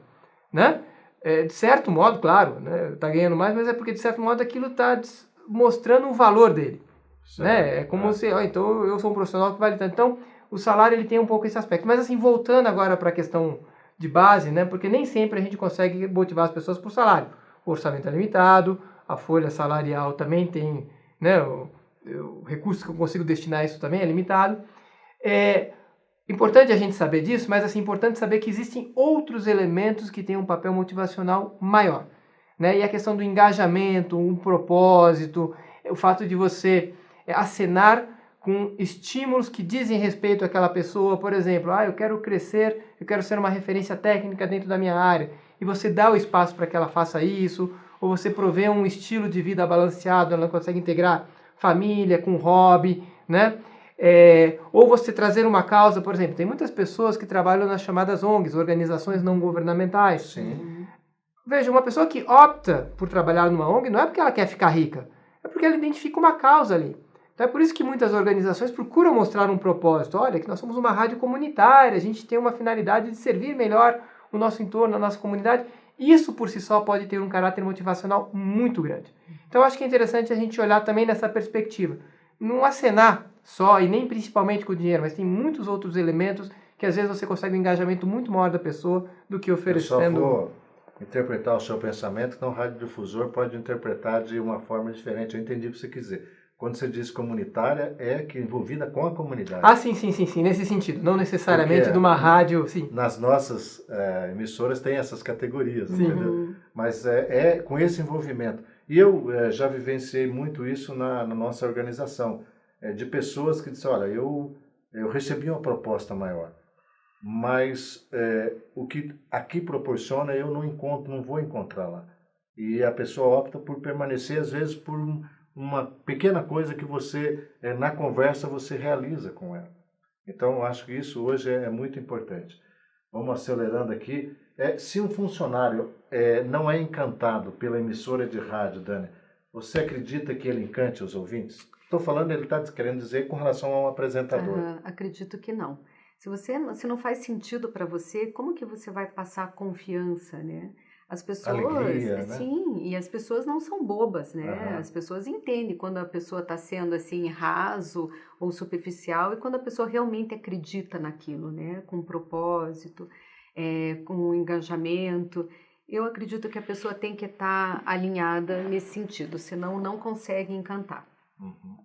né? De certo modo, claro, né? Tá ganhando mais, mas é porque, de certo modo, aquilo está mostrando o valor dele, né? É como se, então eu sou um profissional que vale tanto. Então, o salário ele tem um pouco esse aspecto. Mas assim, voltando agora para a questão de base, né? Porque nem sempre a gente consegue motivar as pessoas por salário. O orçamento é limitado, a folha salarial também tem, né? O recurso que eu consigo destinar a isso também é limitado. É importante a gente saber disso, mas assim, importante saber que existem outros elementos que têm um papel motivacional maior, né? E a questão do engajamento, um propósito, o fato de você acenar com estímulos que dizem respeito àquela pessoa, por exemplo, eu quero crescer, eu quero ser uma referência técnica dentro da minha área, e você dá o espaço para que ela faça isso, ou você provê um estilo de vida balanceado, ela consegue integrar família com hobby, né? Ou você trazer uma causa, por exemplo, tem muitas pessoas que trabalham nas chamadas ONGs, organizações não governamentais. Sim. Veja, uma pessoa que opta por trabalhar numa ONG não é porque ela quer ficar rica, é porque ela identifica uma causa ali. Então é por isso que muitas organizações procuram mostrar um propósito. Olha, que nós somos uma rádio comunitária, a gente tem uma finalidade de servir melhor o nosso entorno, a nossa comunidade. Isso por si só pode ter um caráter motivacional muito grande. Então eu acho que é interessante a gente olhar também nessa perspectiva. Não acenar só e nem principalmente com o dinheiro, mas tem muitos outros elementos que às vezes você consegue um engajamento muito maior da pessoa do que oferecendo... Eu só vou interpretar o seu pensamento, então o radiodifusor pode interpretar de uma forma diferente. Eu entendi o que você quis dizer. Quando você diz comunitária, é que envolvida com a comunidade. Sim, nesse sentido. Não necessariamente de uma rádio, sim. Nas nossas emissoras tem essas categorias, entendeu? Mas é com esse envolvimento. E eu já vivenciei muito isso na nossa organização, de pessoas que disseram, olha, eu recebi uma proposta maior, mas o que aqui proporciona eu não vou encontrar lá. E a pessoa opta por permanecer, às vezes, por uma pequena coisa que você, na conversa, você realiza com ela. Então, eu acho que isso hoje é muito importante. Vamos acelerando aqui. Se um funcionário não é encantado pela emissora de rádio, Dani, você acredita que ele encante os ouvintes? Estou falando, ele está querendo dizer com relação a um apresentador. Acredito que não. Se não faz sentido para você, como que você vai passar confiança, né? As pessoas, alegria, né? Sim, e as pessoas não são bobas, né? Uhum. As pessoas entendem quando a pessoa está sendo assim raso ou superficial e quando a pessoa realmente acredita naquilo, né? Com propósito, com engajamento. Eu acredito que a pessoa tem que estar alinhada nesse sentido, senão não consegue encantar. Uhum.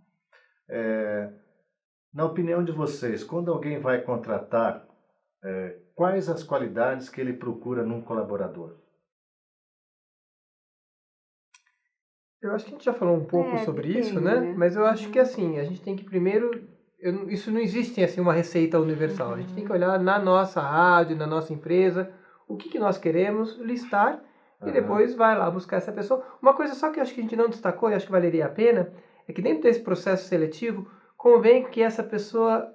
Na opinião de vocês, quando alguém vai contratar, quais as qualidades que ele procura num colaborador? Eu acho que a gente já falou um pouco sobre depende, isso, né? né? Mas eu acho que assim, a gente tem que primeiro... isso não existe assim uma receita universal. A gente tem que olhar na nossa rádio, na nossa empresa, o que nós queremos listar e depois vai lá buscar essa pessoa. Uma coisa só que eu acho que a gente não destacou e acho que valeria a pena é que dentro desse processo seletivo convém que essa pessoa...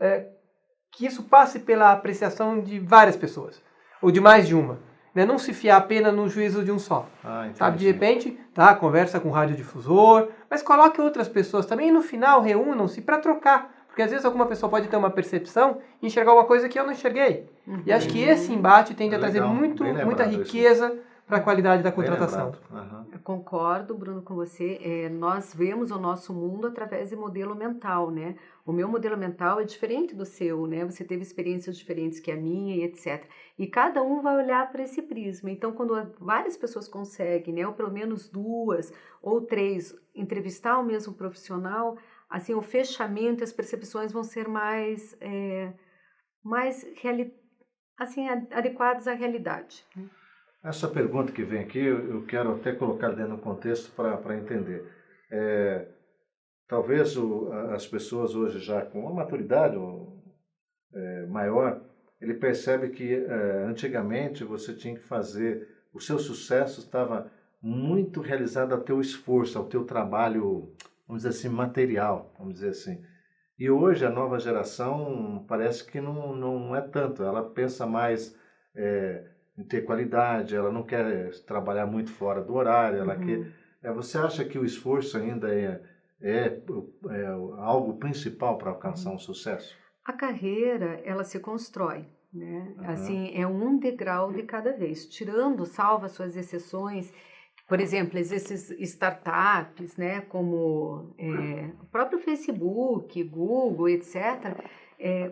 que isso passe pela apreciação de várias pessoas, ou de mais de uma. Né? Não se fiar apenas no juízo de um só. Sabe? De repente, conversa com o radiodifusor, mas coloque outras pessoas também e no final reúnam-se para trocar. Porque às vezes alguma pessoa pode ter uma percepção e enxergar uma coisa que eu não enxerguei. E acho que esse embate tende a trazer muita riqueza para a qualidade da contratação. Eu concordo, Bruno, com você. Nós vemos o nosso mundo através de modelo mental, né? O meu modelo mental é diferente do seu, né? Você teve experiências diferentes que a minha e etc. E cada um vai olhar para esse prisma. Então, quando várias pessoas conseguem, né? Ou pelo menos 2 ou 3, entrevistar o mesmo profissional, assim, o fechamento, as percepções vão ser mais adequadas à realidade. Essa pergunta que vem aqui, eu quero até colocar dentro do contexto para entender. Talvez as pessoas hoje já com uma maturidade maior, ele percebe que antigamente você tinha que fazer, o seu sucesso estava muito realizado ao teu esforço, ao teu trabalho, vamos dizer assim, material, vamos dizer assim. E hoje a nova geração parece que não é tanto. Ela pensa mais em ter qualidade, ela não quer trabalhar muito fora do horário, ela quer... Você acha que o esforço ainda é algo principal para alcançar um sucesso? A carreira, ela se constrói, né? Assim, é um degrau de cada vez, salva suas exceções. Por exemplo, esses startups, né, como o próprio Facebook, Google, etc.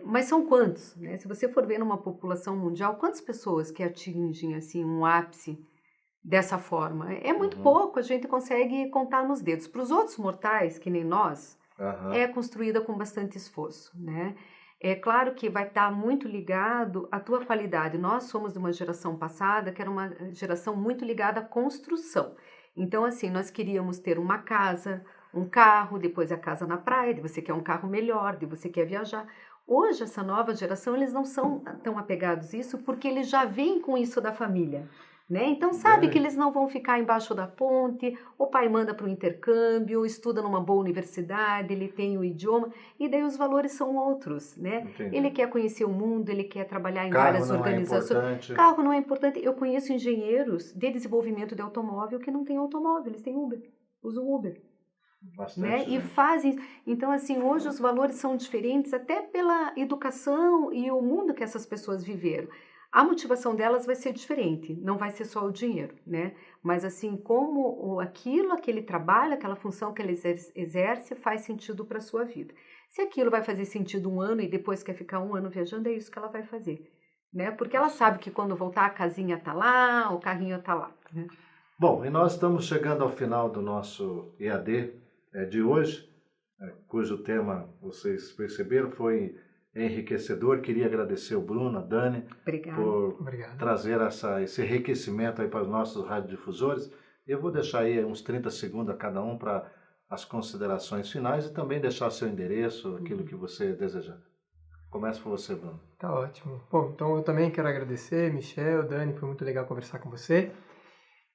Mas são quantos, né? Se você for ver numa população mundial, quantas pessoas que atingem assim um ápice dessa forma? É muito pouco, a gente consegue contar nos dedos. Para os outros mortais, que nem nós, é construída com bastante esforço, né? É claro que vai estar muito ligado à tua qualidade. Nós somos de uma geração passada que era uma geração muito ligada à construção. Então, assim, nós queríamos ter uma casa, um carro, depois a casa na praia, você quer um carro melhor, você quer viajar. Hoje, essa nova geração, eles não são tão apegados a isso porque eles já vêm com isso da família. Né? Então sabe que eles não vão ficar embaixo da ponte, o pai manda para o intercâmbio, estuda numa boa universidade, ele tem o idioma, e daí os valores são outros, né? Ele quer conhecer o mundo, ele quer trabalhar em várias organizações. Carro não é importante. Eu conheço engenheiros de desenvolvimento de automóvel que não têm automóvel, eles têm Uber, usam Uber. Né? E fazem. Então, assim, hoje os valores são diferentes até pela educação e o mundo que essas pessoas viveram. A motivação delas vai ser diferente, não vai ser só o dinheiro, né? Mas assim, como aquele trabalho, aquela função que ele exerce faz sentido para a sua vida. Se aquilo vai fazer sentido um ano e depois quer ficar um ano viajando, é isso que ela vai fazer, né? Porque ela sabe que quando voltar a casinha tá lá, o carrinho tá lá, né? Bom, e nós estamos chegando ao final do nosso EAD de hoje, cujo tema, vocês perceberam, foi enriquecedor. Queria agradecer o Bruno, a Dani, por trazer esse enriquecimento aí para os nossos radiodifusores. Eu vou deixar aí uns 30 segundos a cada um para as considerações finais e também deixar seu endereço, aquilo que você desejar. Começa por você, Bruno. Tá ótimo. Bom, então eu também quero agradecer, Michel, Dani, foi muito legal conversar com você.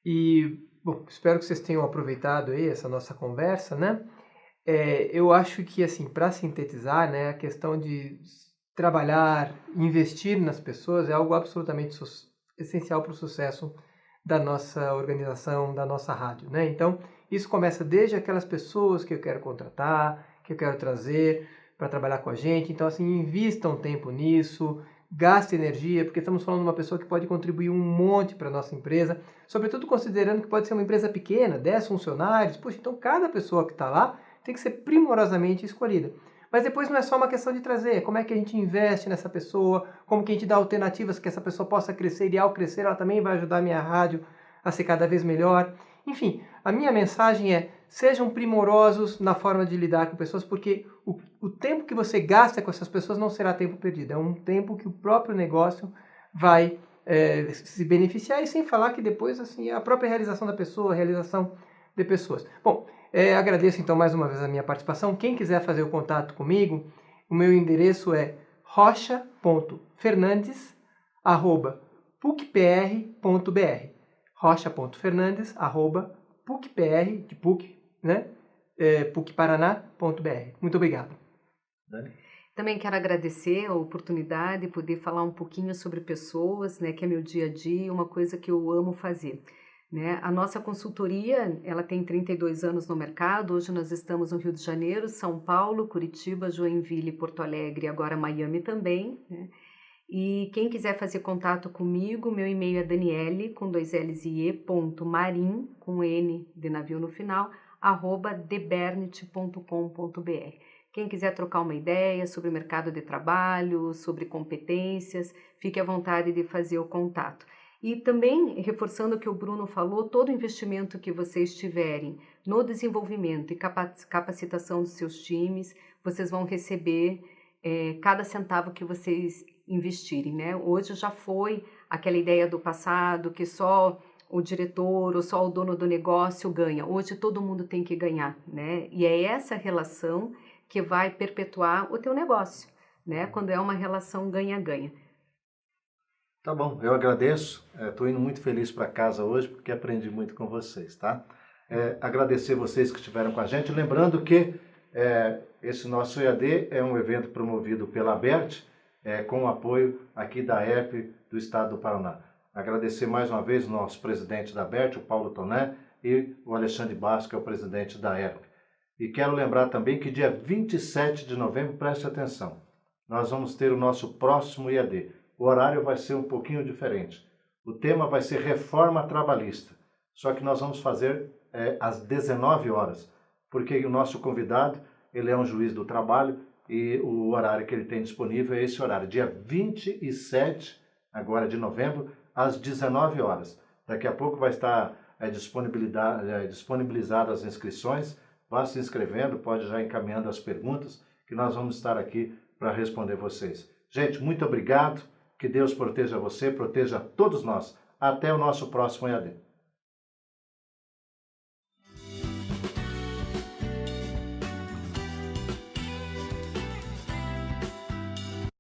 E, bom, espero que vocês tenham aproveitado aí essa nossa conversa, né? Eu acho que, assim, para sintetizar, né, a questão de trabalhar, investir nas pessoas é algo absolutamente essencial para o sucesso da nossa organização, da nossa rádio, né? Então, isso começa desde aquelas pessoas que eu quero contratar, que eu quero trazer para trabalhar com a gente. Então, assim, invistam tempo nisso, gaste energia, porque estamos falando de uma pessoa que pode contribuir um monte para a nossa empresa, sobretudo considerando que pode ser uma empresa pequena, 10 funcionários. Puxa, então cada pessoa que está lá tem que ser primorosamente escolhida. Mas depois não é só uma questão de trazer, como é que a gente investe nessa pessoa, como que a gente dá alternativas que essa pessoa possa crescer, e ao crescer ela também vai ajudar a minha rádio a ser cada vez melhor. Enfim, a minha mensagem é, sejam primorosos na forma de lidar com pessoas, porque o tempo que você gasta com essas pessoas não será tempo perdido, é um tempo que o próprio negócio vai se beneficiar, e sem falar que depois, assim, a própria realização da pessoa, a realização de pessoas. Bom, agradeço então mais uma vez a minha participação. Quem quiser fazer o contato comigo, o meu endereço é rocha.fernandes@pucpr.br, rocha.fernandes@pucpr, de PUC, né? pucparaná.br. Muito obrigado. Dani? Também quero agradecer a oportunidade de poder falar um pouquinho sobre pessoas, né, que é meu dia a dia, uma coisa que eu amo fazer. Né? A nossa consultoria, ela tem 32 anos no mercado. Hoje nós estamos no Rio de Janeiro, São Paulo, Curitiba, Joinville, Porto Alegre, agora Miami também. Né? E quem quiser fazer contato comigo, meu e-mail é daniele, com 2 L's e E, ponto, marim, com N de navio no final, @debernit.com.br. Quem quiser trocar uma ideia sobre o mercado de trabalho, sobre competências, fique à vontade de fazer o contato. E também, reforçando o que o Bruno falou, todo investimento que vocês tiverem no desenvolvimento e capacitação dos seus times, vocês vão receber cada centavo que vocês investirem, né? Hoje já foi aquela ideia do passado que só o diretor ou só o dono do negócio ganha. Hoje todo mundo tem que ganhar, né? E é essa relação que vai perpetuar o teu negócio, né? Quando é uma relação ganha-ganha. Tá bom, eu agradeço. Estou indo muito feliz para casa hoje porque aprendi muito com vocês, tá? Agradecer vocês que estiveram com a gente. Lembrando que esse nosso EAD é um evento promovido pela ABERT, com o apoio aqui da ERP do Estado do Paraná. Agradecer mais uma vez o nosso presidente da ABERT, o Paulo Toné, e o Alexandre Basso, que é o presidente da ERP. E quero lembrar também que dia 27 de novembro, preste atenção, nós vamos ter o nosso próximo IAD. O horário vai ser um pouquinho diferente. O tema vai ser reforma trabalhista, só que nós vamos fazer às 19 horas, porque o nosso convidado, ele é um juiz do trabalho e o horário que ele tem disponível é esse horário, dia 27 agora de novembro, às 19 horas. Daqui a pouco vai estar disponibilizadas as inscrições. Vá se inscrevendo, pode já encaminhando as perguntas, que nós vamos estar aqui para responder vocês. Gente, muito obrigado. Que Deus proteja você, proteja todos nós. Até o nosso próximo EAD.